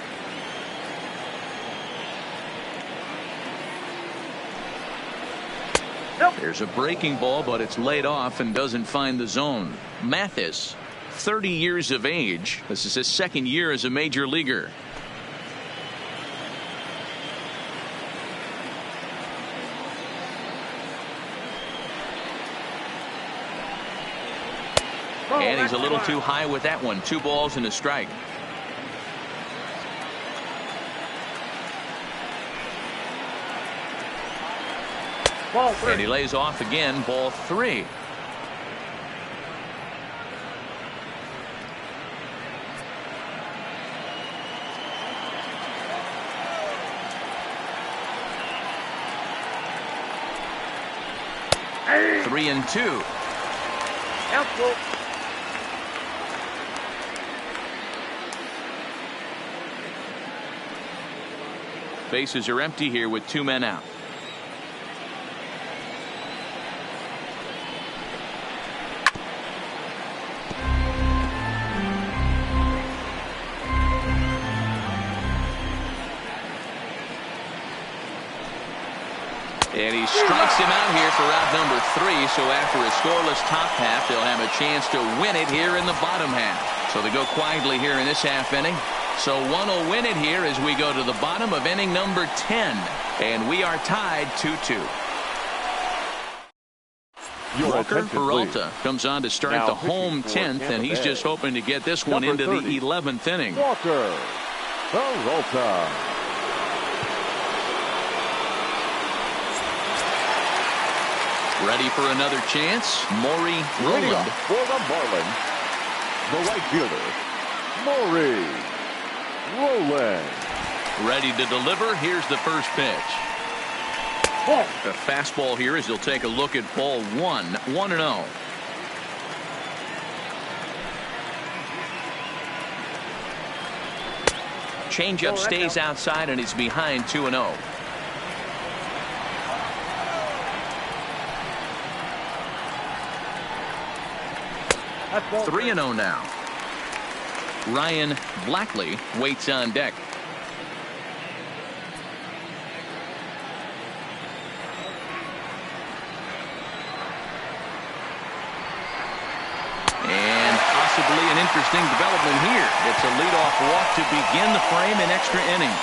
There's a breaking ball, but it's laid off and doesn't find the zone. Mathis, 30 years of age. This is his 2nd year as a major leaguer. And he's a little too high with that one. 2 balls and a strike. And he lays off again. Ball 3. Hey. 3-2. Bases are empty here with 2 men out. And he strikes him out here for out number 3. So after a scoreless top half, they'll have a chance to win it here in the bottom half. So they go quietly here in this half inning. So one will win it here as we go to the bottom of inning number 10. And we are tied 2-2. Walker Peralta comes on to start the home 10th, and he's just hoping to get this one into the 11th inning. Walker Peralta. Ready for another chance. Maury Rowland. For the Marlins, the right fielder, Maury Rowland. Ready to deliver. Here's the first pitch. A fastball here as he'll take a look at ball 1. 1-0. Changeup stays outside and he's behind 2-0. 3-0 now. Ryan Blackley waits on deck. And possibly an interesting development here. It's a leadoff walk to begin the frame in extra innings.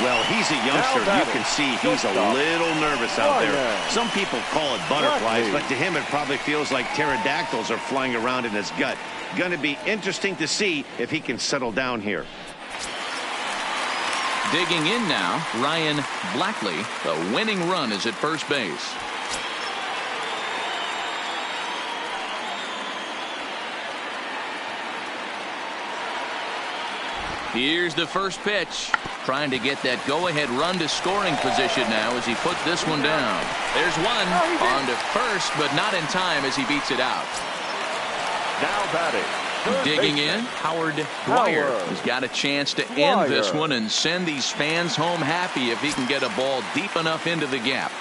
Well, he's a youngster. You can see he's a little nervous out there. Some people call it butterflies, but to him it probably feels like pterodactyls are flying around in his gut. Going to be interesting to see if he can settle down here. Digging in now, Ryan Blackley. The winning run is at first base. Here's the first pitch. Trying to get that go-ahead run to scoring position now as he puts this one down. There's one on to first, but not in time as he beats it out. Now batting. Digging in, Howard Dwyer has got a chance to end this one and send these fans home happy if he can get a ball deep enough into the gap.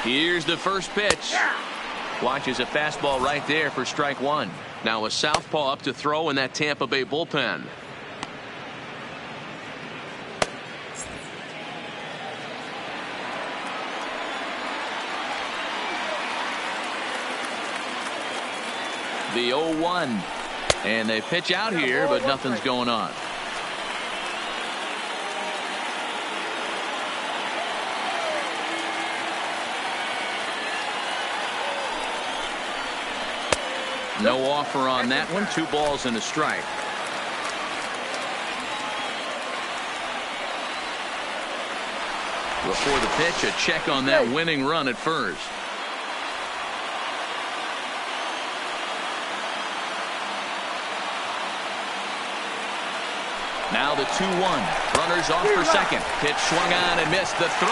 Here's the first pitch. Watches a fastball right there for strike 1. Now a southpaw up to throw in that Tampa Bay bullpen. The 0-1. And they pitch out here, but nothing's going on. No offer on that one. 2 balls and a strike. Before the pitch, a check on that winning run at first. Now the 2-1. Runners off for second. Pitch swung on and missed. The throw.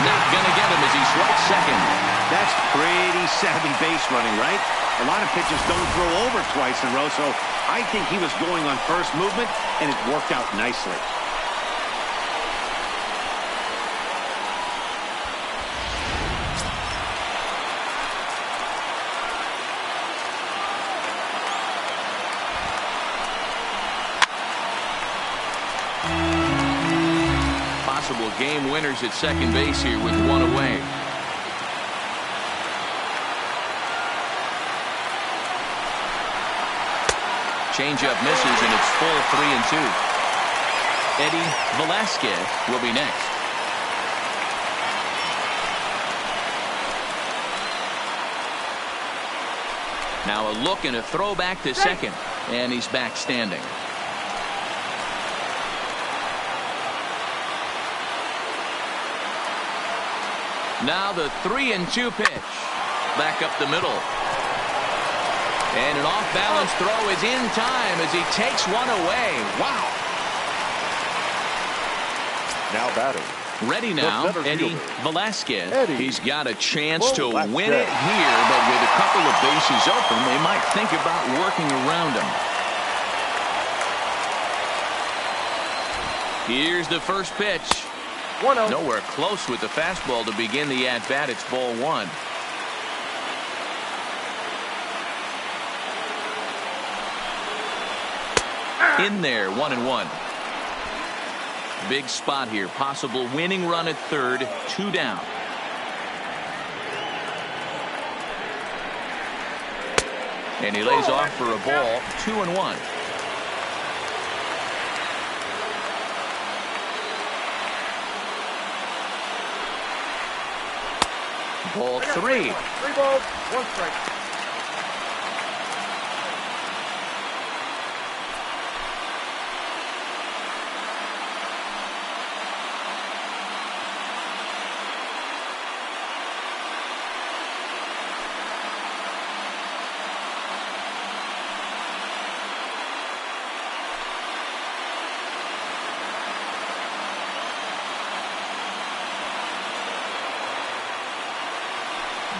Not going to get him as he swipes second. That's pretty savvy base running, right? A lot of pitchers don't throw over twice in a row, so I think he was going on first movement, and it worked out nicely. Possible game winners at second base here with 1 away. Changeup misses, and it's full 3-2. Eddie Velasquez will be next. Now a look and a throw back to second, and he's back standing. Now the 3-2 pitch. Back up the middle. And an off-balance throw is in time as he takes one away. Wow. Now batting. Ready now, Eddie Velasquez. He's got a chance to win it here, but with a couple of bases open, they might think about working around him. Here's the first pitch. 1-0. Nowhere close with the fastball to begin the at-bat. It's ball 1. In there, 1-1. Big spot here. Possible winning run at third. 2 down. And he lays off for a ball. 2-1. Ball 3. 3 balls, 1 strike.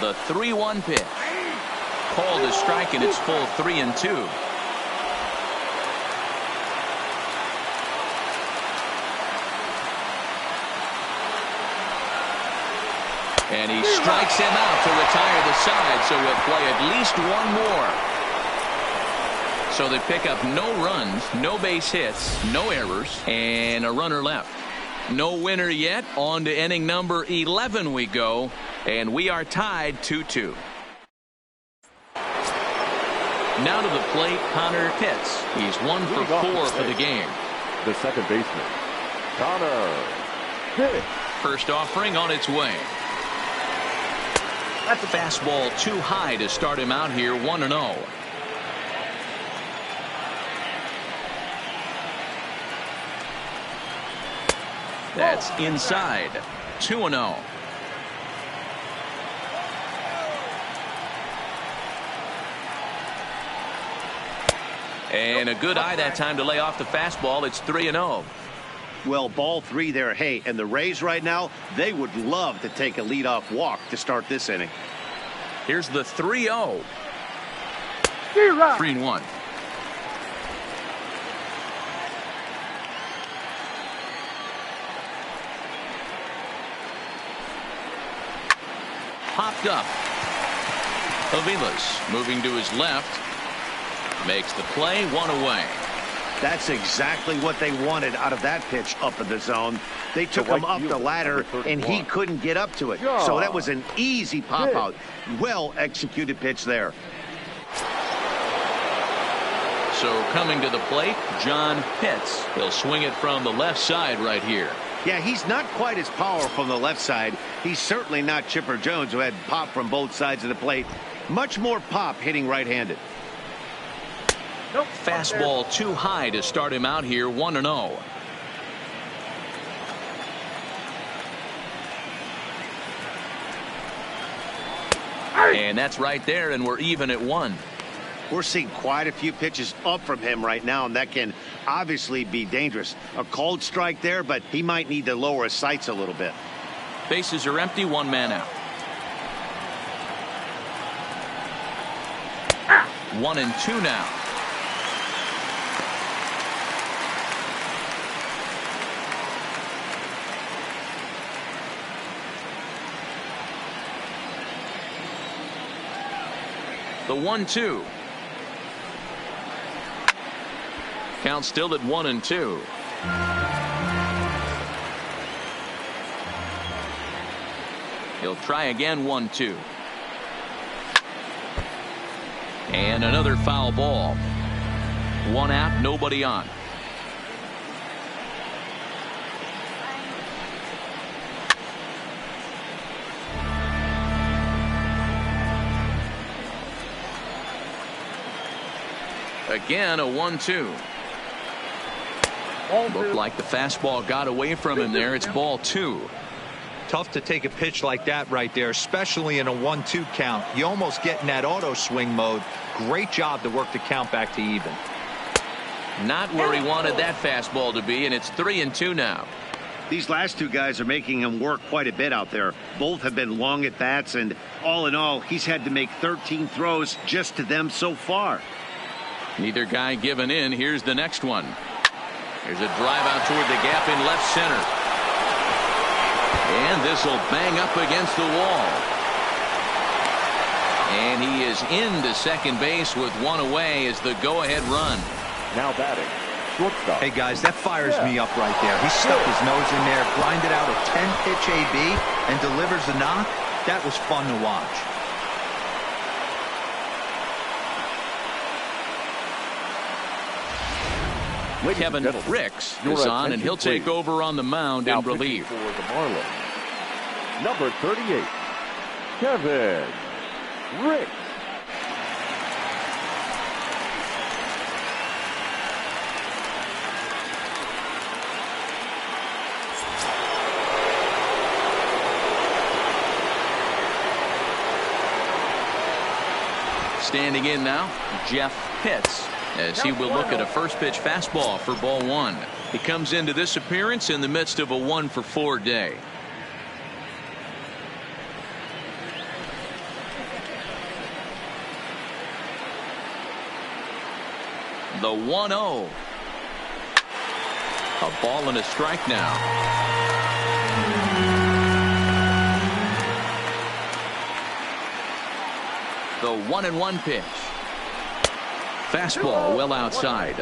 The 3-1 pitch. Called a strike, and it's full 3-2. And he strikes him out to retire the side, so he'll play at least 1 more. So they pick up no runs, no base hits, no errors, and a runner left. No winner yet. On to inning number 11 we go, and we are tied 2-2. Now to the plate, Connor Pitts. He's 1 for 4 for the game. The second baseman, Connor Pitts. First offering on its way. That's a fastball too high to start him out here. 1-0. That's inside. 2-0. And a good eye that time to lay off the fastball. It's 3-0. Well, ball 3 there. Hey, and the Rays right now, they would love to take a leadoff walk to start this inning. Here's the 3-0. 3-1. Popped up. Avilas moving to his left. Makes the play. 1 away. That's exactly what they wanted out of that pitch up in the zone. They took him up the ladder, and he couldn't get up to it. So that was an easy pop-out. Well executed pitch there. So coming to the plate, John Pitts. He'll swing it from the left side right here. Yeah, he's not quite as powerful from the left side. He's certainly not Chipper Jones, who had pop from both sides of the plate. Much more pop hitting right-handed. Nope. Fastball too high to start him out here, 1-0. And that's right there, and we're even at 1. We're seeing quite a few pitches up from him right now, and that can obviously be dangerous. A called strike there, but he might need to lower his sights a little bit. Bases are empty, 1 man out. 1-2 now. The 1-2. Count still at 1-2. He'll try again, 1-2. And another foul ball. 1 out, nobody on. Again, a 1-2. Looked like the fastball got away from him there. It's ball 2. Tough to take a pitch like that right there, especially in a 1-2 count. You almost get in that auto swing mode. Great job to work the count back to even. Not where he wanted that fastball to be, and it's 3-2 now. These last two guys are making him work quite a bit out there. Both have been long at bats, and all in all, he's had to make 13 throws just to them so far. Neither guy giving in. Here's the next one. There's a drive out toward the gap in left center. And this will bang up against the wall. And he is into second base with 1 away as the go-ahead run. Now batting, shortstop. Hey, guys, that fires me up right there. He stuck his nose in there, grinded out a 10-pitch AB, and delivers a knock. That was fun to watch. Kevin Ricks is on, and he'll take over on the mound in relief. For the Marlins, number 38, Kevin Ricks. Standing in now, Jeff Pitts, as he will look at a first pitch fastball for ball 1. He comes into this appearance in the midst of a 1-for-4 day. The 1-0. A ball and a strike now. The 1-1 pitch. Fastball well outside.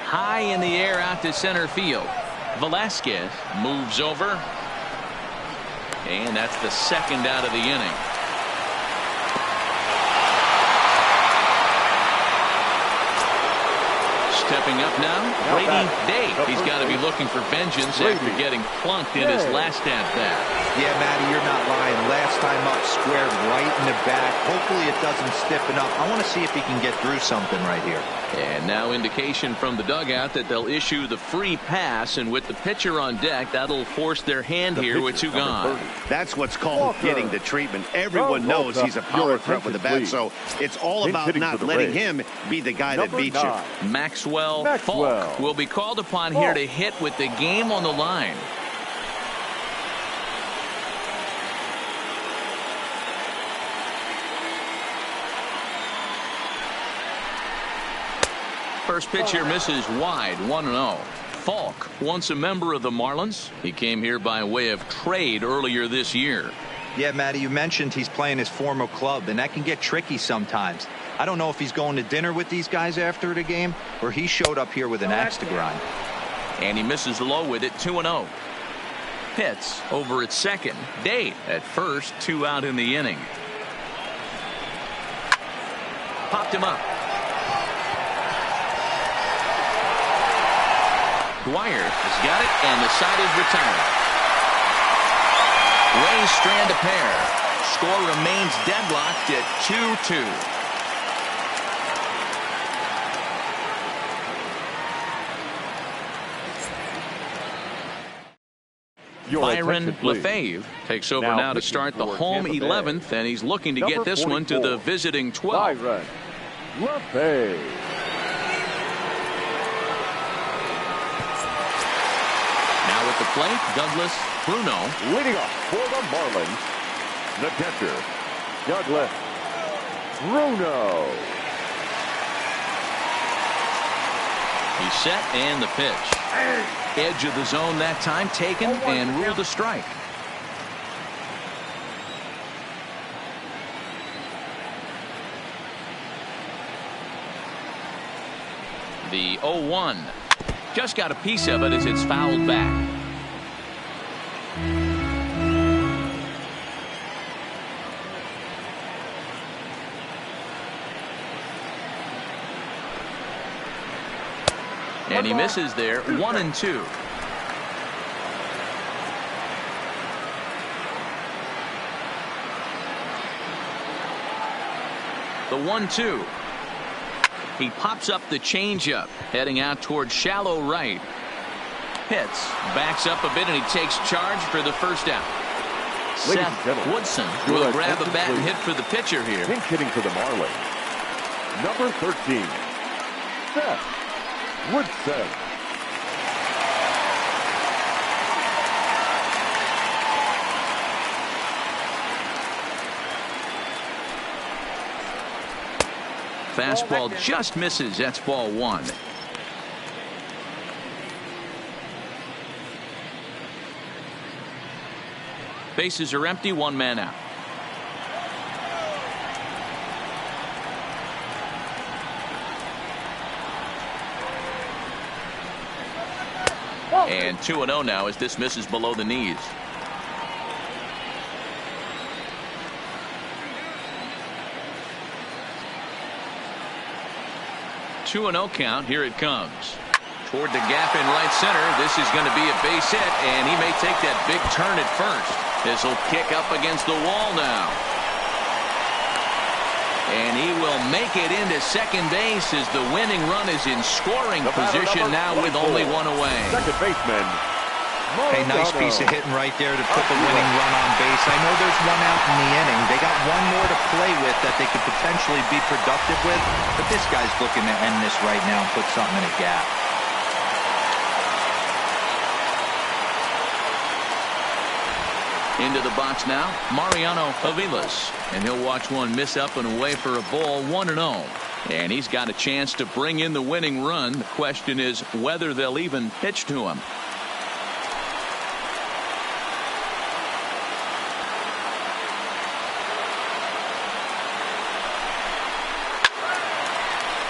High in the air out to center field. Velasquez moves over. And that's the second out of the inning. Stepping up now, Brady Day. He's got to be looking for vengeance after getting plunked in his last at-bat. Yeah, Matty, you're not lying. Last time up, squared right in the back. Hopefully it doesn't stiffen up. I want to see if he can get through something right here. And now indication from the dugout that they'll issue the free pass, and with the pitcher on deck, that'll force their hand here with 2 gone. That's what's called getting the treatment. Everyone knows he's a power threat with the bat, so it's all about not letting him be the guy that beats you. Maxwell Falk will be called upon here to hit with the game on the line. First pitch here misses wide, 1-0. Falk, once a member of the Marlins. He came here by way of trade earlier this year. Yeah, Matty, you mentioned he's playing his former club, and that can get tricky sometimes. I don't know if he's going to dinner with these guys after the game, or he showed up here with an axe to grind. And he misses low with it, 2-0. Pitts over at second. Dave at first, 2 out in the inning. Popped him up. McGuire has got it, and the side is retired. Rays strand a pair. Score remains deadlocked at 2-2. Byron LaFave takes over now to start the home 11th, and he's looking to get this one to the visiting 12th. Byron LaFave. Now at the plate, Douglas Bruno. Leading off for the Marlins, the catcher, Douglas Bruno. He's set, and the pitch. Edge of the zone that time taken and ruled a strike. The 0-1. Just got a piece of it as it's fouled back. And he misses there. 1-2. The 1-2. He pops up the changeup, heading out towards shallow right. Hits, backs up a bit, and he takes charge for the first out. Seth Woodson will grab a bat and hit for the pitcher here. Pinch hitting for the Marlins, number 13, Seth Woodson. Fastball just misses. That's ball one. Bases are empty. One man out. And 2-0 now as this misses below the knees. Two 2-0 count. Here it comes. Toward the gap in right center. This is going to be a base hit, and he may take that big turn at first. This will kick up against the wall now. And he will make it into second base as the winning run is in scoring position now with only one away. Second baseman. Hey, nice piece of hitting right there to put the winning run on base. I know there's one out in the inning. They got one more to play with that they could potentially be productive with. But this guy's looking to end this right now and put something in a gap. Into the box now, Mariano Aviles. And he'll watch one miss up and away for a ball. 1-0. And he's got a chance to bring in the winning run. The question is whether they'll even pitch to him.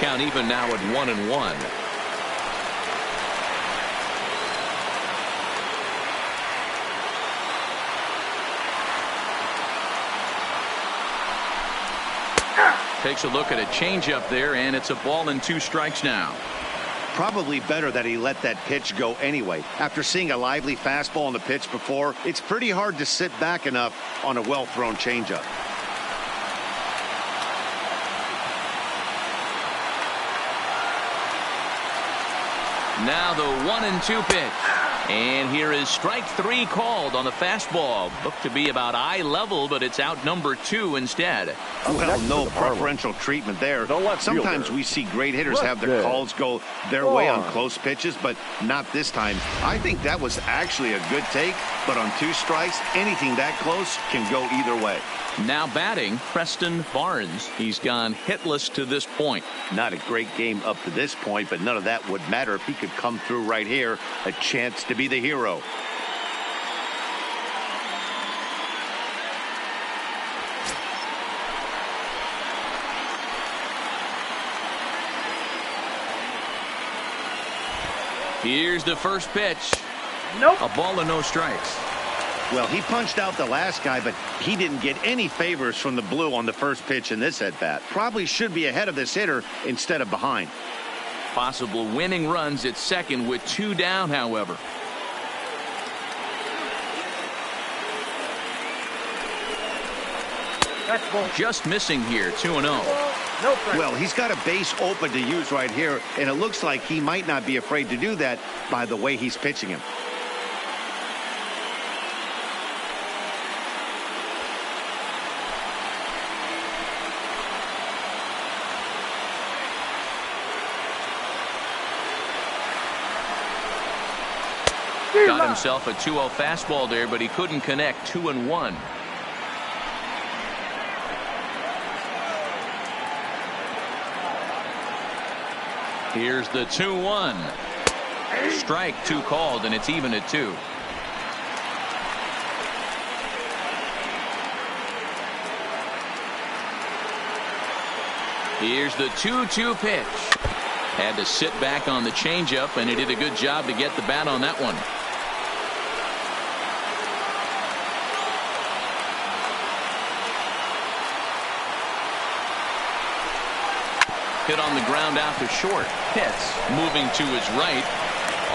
Count even now at 1-1. Takes a look at a changeup there, and it's a ball and 2 strikes now. Probably better that he let that pitch go anyway. After seeing a lively fastball on the pitch before, it's pretty hard to sit back enough on a well-thrown changeup. Now the 1-2 pitch. And here is strike 3 called on the fastball. Looked to be about eye level, but it's out number 2 instead. Well, no preferential treatment there. Sometimes we see great hitters have their calls go their way on close pitches, but not this time. I think that was actually a good take, but on 2 strikes, anything that close can go either way. Now batting, Preston Barnes. He's gone hitless to this point. Not a great game up to this point, but none of that would matter if he could come through right here. A chance to be the hero. Here's the first pitch. Nope. A ball and no strikes. Well, he punched out the last guy, but he didn't get any favors from the blue on the first pitch in this at-bat. Probably should be ahead of this hitter instead of behind. Possible winning runs at second with 2 down, however. Just missing here, 2-0. Well, he's got a base open to use right here, and it looks like he might not be afraid to do that by the way he's pitching him. Got himself a 2-0 fastball there, but he couldn't connect. 2-1. Here's the 2-1. Strike 2 called, and it's even at 2. Here's the 2-2 pitch. Had to sit back on the changeup, and he did a good job to get the bat on that one. Hit on the ground out to short. Pitts moving to his right.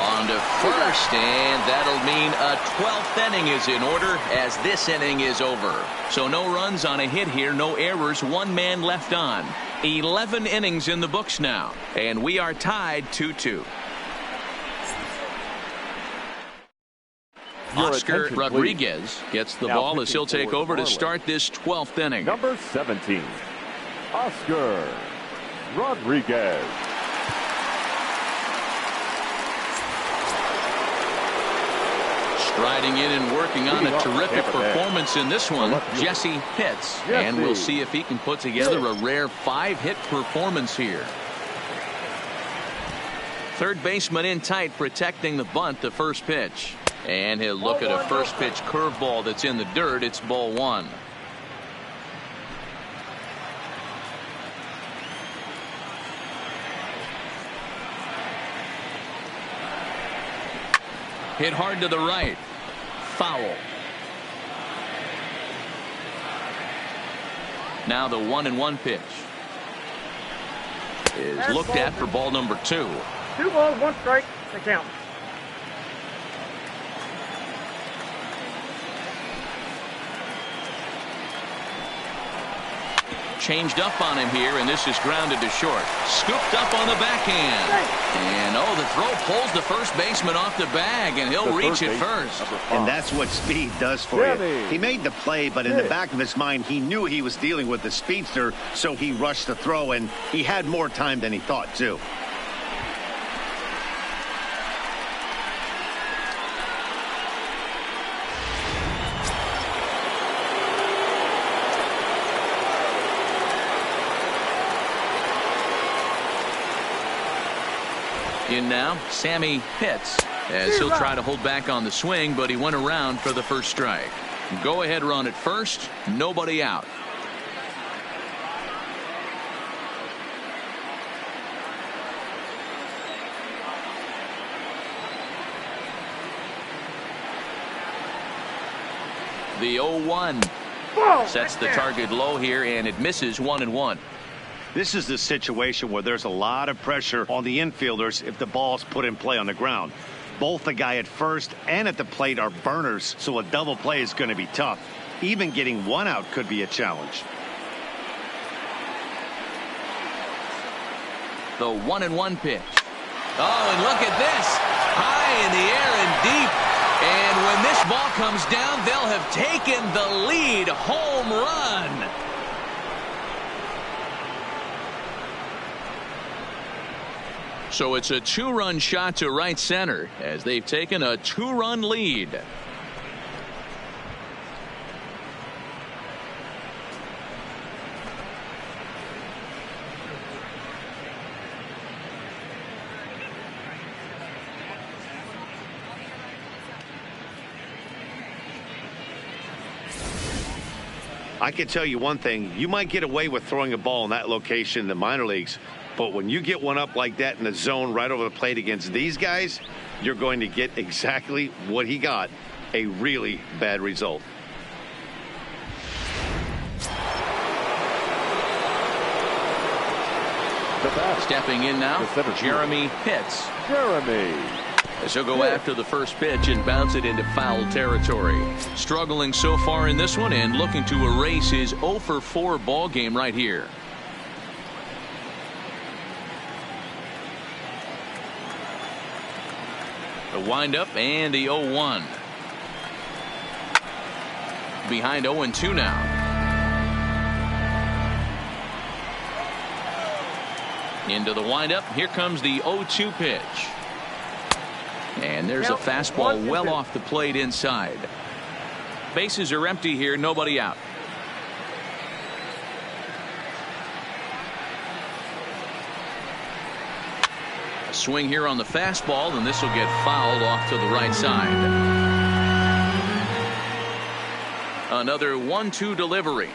On to first, and that'll mean a 12th inning is in order as this inning is over. So no runs on a hit here, no errors, 1 man left on. 11 innings in the books now, and we are tied 2-2. Oscar Rodriguez gets the ball as he'll take over to start this 12th inning. Number 17, Oscar Rodriguez. Striding in and working on a terrific performance in this one, Jesse Pitts. And we'll see if he can put together a rare 5-hit performance here. Third baseman in tight, protecting the bunt, the first pitch. And he'll look at a first pitch curveball that's in the dirt. It's ball 1. Hit hard to the right. Foul. Now the 1-1 pitch is looked at for ball number 2. 2 balls, 1 strike. They count. Changed up on him here, and this is grounded to short. Scooped up on the backhand. And the throw pulls the first baseman off the bag, and he'll reach it first. And that's what speed does for you. He made the play, but in the back of his mind, he knew he was dealing with the speedster, so he rushed the throw, and he had more time than he thought, too. In now, Sammy Pitts, as he'll try to hold back on the swing, but he went around for the first strike. Go ahead run at first, nobody out. The 0-1 sets the target low here, and it misses 1-1. This is the situation where there's a lot of pressure on the infielders if the ball's put in play on the ground. Both the guy at first and at the plate are burners, so a double play is going to be tough. Even getting 1 out could be a challenge. The 1-1 pitch. Oh, and look at this. High in the air and deep. And when this ball comes down, they'll have taken the lead. Home run. So it's a 2-run shot to right center as they've taken a 2-run lead. I can tell you one thing. You might get away with throwing a ball in that location in the minor leagues. But when you get one up like that in the zone right over the plate against these guys, you're going to get exactly what he got, a really bad result. Stepping in now, Jeremy Pitts. Jeremy. As he'll go after the first pitch and bounce it into foul territory. Struggling so far in this one and looking to erase his 0 for 4 ball game right here. The windup and the 0-1. Behind 0-2 now. Into the windup. Here comes the 0-2 pitch. And there's a fastball well off the plate inside. Bases are empty here. Nobody out. A swing here on the fastball, and this will get fouled off to the right side. Another 1-2 delivery.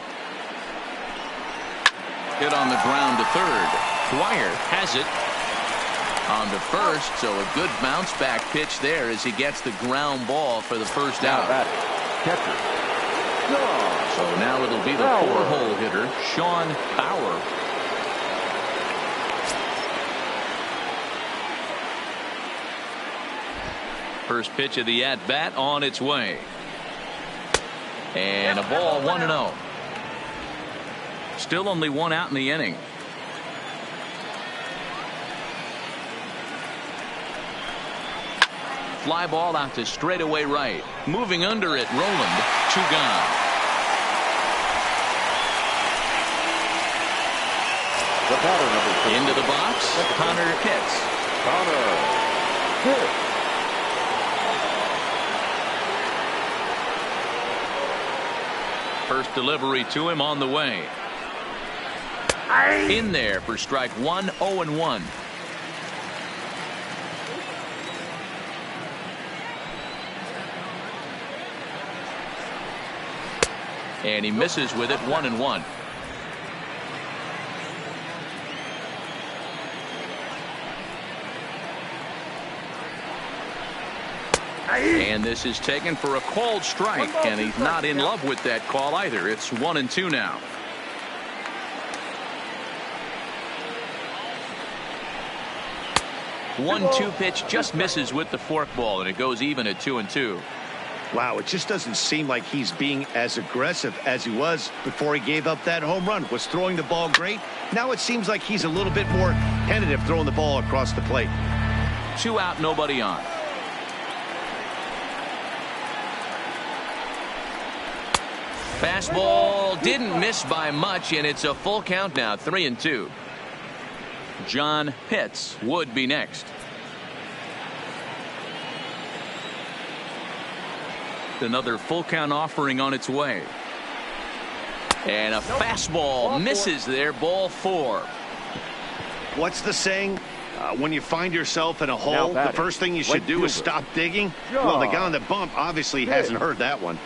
Hit on the ground to third. Dwyer has it on to first, so a good bounce back pitch there as he gets the ground ball for the first out. Catcher. So now it'll be the 4-hole hitter, Sean Bauer. First pitch of the at-bat on its way. And a ball, 1-0. Still only one out in the inning. Fly ball out to straightaway right. Moving under it, Roland. 2 gone. The batter number 2. Into the box, Connor Pitts. Connor Pitts. First delivery to him on the way. In there for strike 1, 0-1. And he misses with it, 1-1. And this is taken for a called strike, and he's not in love with that call either. It's 1-2 now. One-two pitch just misses with the forkball, and it goes even at 2-2. Wow, it just doesn't seem like he's being as aggressive as he was before he gave up that home run. Was throwing the ball great. Now it seems like he's a little bit more tentative throwing the ball across the plate. 2 out, nobody on. Fastball didn't miss by much, and it's a full count now, 3-2. John Pitts would be next. Another full count offering on its way. And a fastball misses there, ball 4. What's the saying? When you find yourself in a hole, the first thing you should do is stop digging. Well, the guy on the bump obviously hasn't heard that one.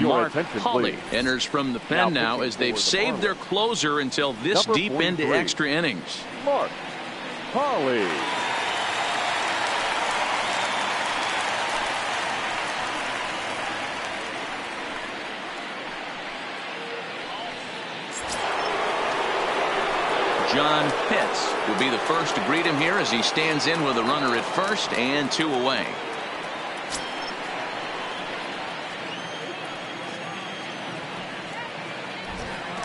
Mark Hawley enters from the pen now as they've saved their closer until this deep into extra innings. Mark Hawley. John Pitts will be the first to greet him here as he stands in with a runner at first and 2 away.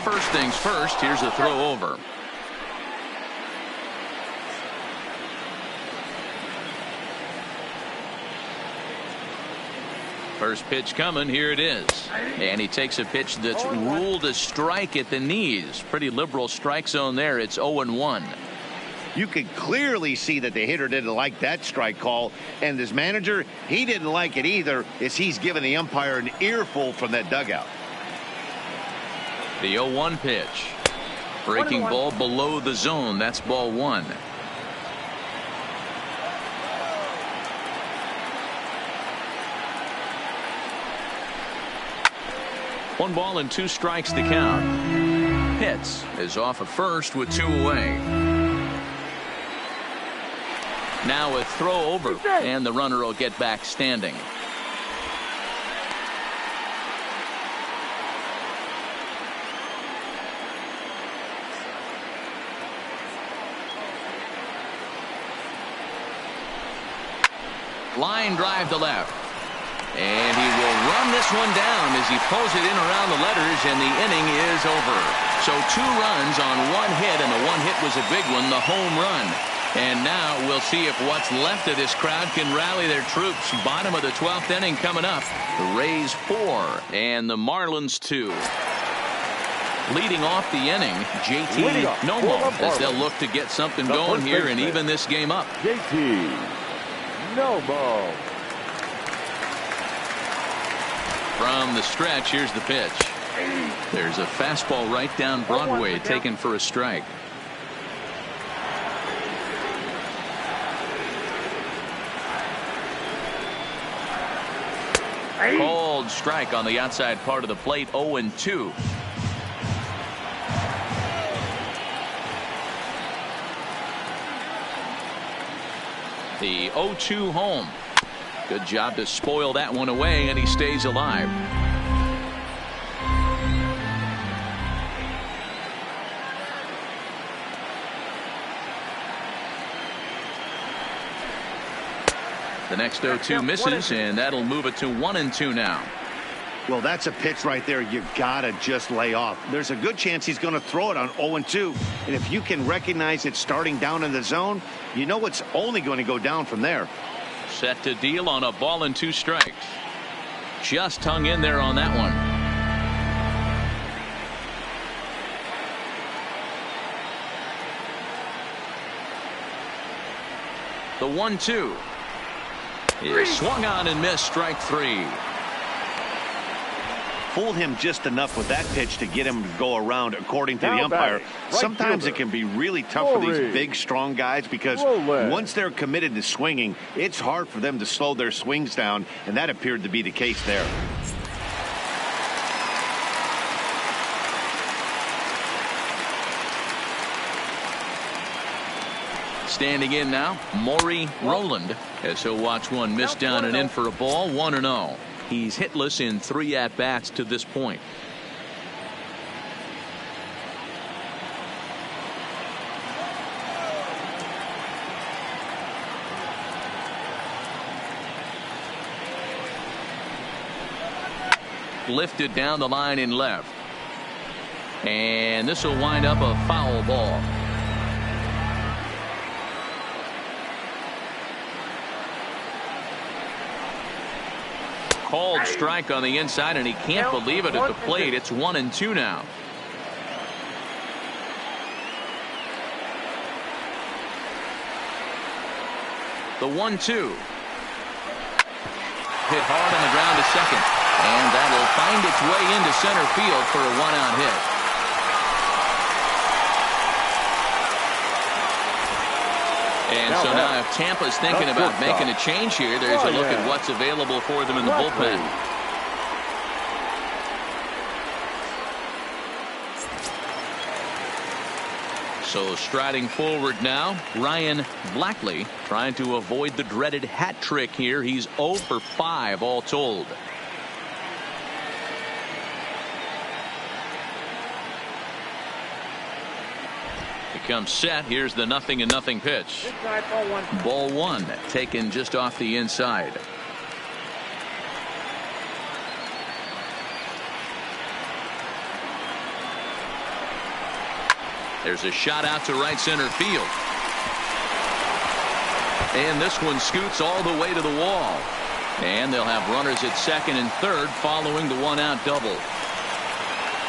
First things first, here's the throw over. First pitch coming, here it is. And he takes a pitch that's ruled a strike at the knees. Pretty liberal strike zone there. It's 0-1. You could clearly see that the hitter didn't like that strike call, and his manager, he didn't like it either, as he's giving the umpire an earful from that dugout. The 0-1 pitch. Breaking ball below the zone. That's ball 1. One ball and 2 strikes to count. Pitts is off at first with 2 away. Now a throw over, and the runner will get back standing. Line drive to left. And he will run this one down as he pulls it in around the letters, and the inning is over. So 2 runs on 1 hit, and the 1 hit was a big one, the home run. And now we'll see if what's left of this crowd can rally their troops. Bottom of the 12th inning coming up. The Rays 4 and the Marlins 2. Leading off the inning, JT Nomo, as they'll look to get something going here and even this game up. JT Nomo. From the stretch, here's the pitch. There's a fastball right down Broadway, taken for a strike. Cold strike on the outside part of the plate, 0-2. The 0-2 home. Good job to spoil that one away, and he stays alive. The next 0-2 misses, and that'll move it to 1-2 now. Well, that's a pitch right there you gotta just lay off. There's a good chance he's going to throw it on 0-2, and if you can recognize it starting down in the zone, you know it's only going to go down from there. Set to deal on a ball and 2 strikes. Just hung in there on that one. The 1-2 is swung on and missed, strike 3. Fooled him just enough with that pitch to get him to go around, according to the umpire. Sometimes it can be really tough for these big, strong guys because once they're committed to swinging, it's hard for them to slow their swings down, and that appeared to be the case there. Standing in now, Maury Rowland, as he'll watch one miss down and in for a ball, 1-0. He's hitless in 3 at-bats to this point. Lifted down the line in left. And this will wind up a foul ball. Called strike on the inside, and he can't believe it at the plate. It's 1-2 now. The 1-2. Hit hard on the ground to second, and that will find its way into center field for a 1-out hit. And so now if Tampa's thinking about making a change here, there's a look at what's available for them in the bullpen. So striding forward now, Ryan Blackley trying to avoid the dreaded hat trick here. He's 0 for 5 all told. Comes set. Here's the 0-0 pitch. Ball 1 taken just off the inside. There's a shot out to right center field. And this one scoots all the way to the wall. And they'll have runners at second and third following the 1-out double.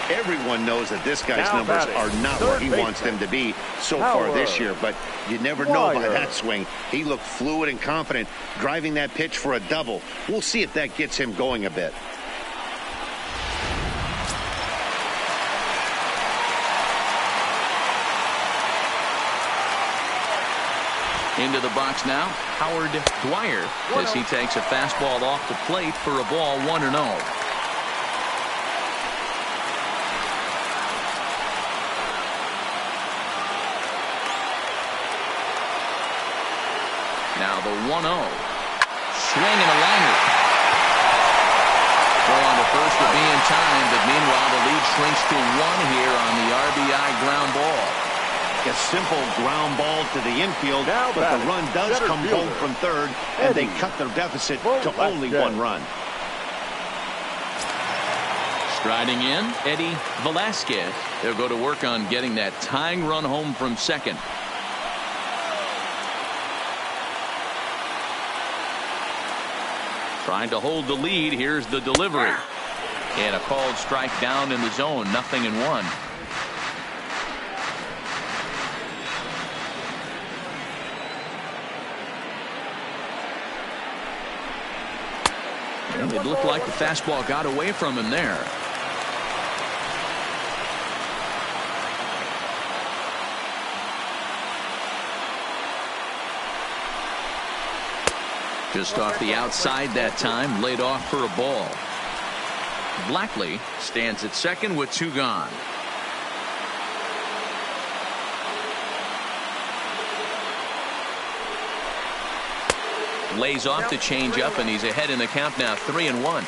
Everyone knows that this guy's numbers are not where he wants them to be so far this year, but you never know by that swing. He looked fluid and confident driving that pitch for a double. We'll see if that gets him going a bit. Into the box now, Howard Dwyer, as he takes a fastball off the plate for a ball, 1-0. Now the 1-0. Swing and a liner. Throw on to first will be in time, but meanwhile the lead shrinks to 1 here on the RBI ground ball. A simple ground ball to the infield, Now but the run does come home from third, and they cut their deficit to only 1 run. Striding in, Eddie Velasquez. They'll go to work on getting that tying run home from second. Trying to hold the lead. Here's the delivery. And a called strike down in the zone. 0-1. And it looked like the fastball got away from him there. Just off the outside that time, laid off for a ball. Blackley stands at second with 2 gone. Lays off the changeup, and he's ahead in the count now, 3-1.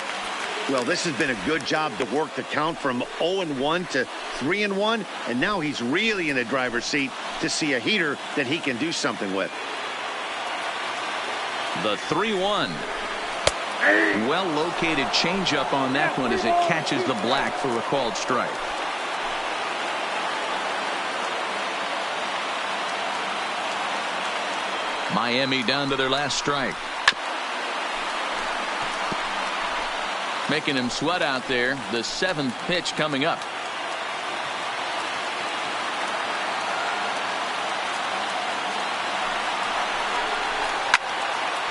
Well, this has been a good job to work the count from 0-1 to 3-1, and now he's really in the driver's seat to see a heater that he can do something with. The 3-1. Well located changeup on that one as it catches the black for a called strike. Miami down to their last strike. Making him sweat out there. The 7th pitch coming up.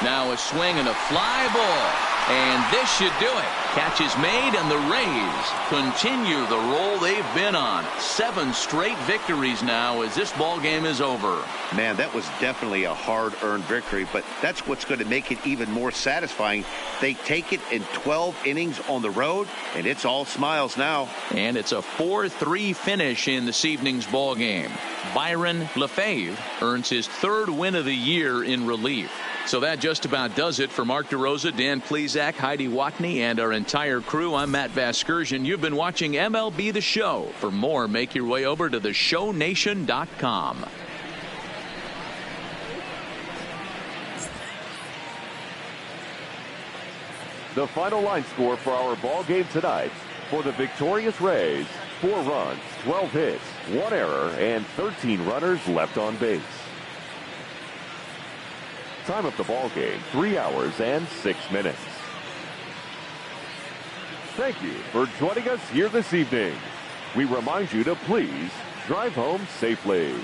Now a swing and a fly ball. And this should do it. Catch is made, and the Rays continue the roll they've been on. 7 straight victories now as this ball game is over. Man, that was definitely a hard-earned victory, but that's what's going to make it even more satisfying. They take it in 12 innings on the road, and it's all smiles now. And it's a 4-3 finish in this evening's ball game. Byron LeFevre earns his 3rd win of the year in relief. So that just about does it for Mark DeRosa, Dan Plesac, Heidi Watney, and our entire crew. I'm Matt Vasgersian. You've been watching MLB The Show. For more, make your way over to theshownation.com. The final line score for our ball game tonight: for the victorious Rays, 4 runs, 12 hits, 1 error, and 13 runners left on base. Time of the ball game, 3 hours and 6 minutes. Thank you for joining us here this evening. We remind you to please drive home safely.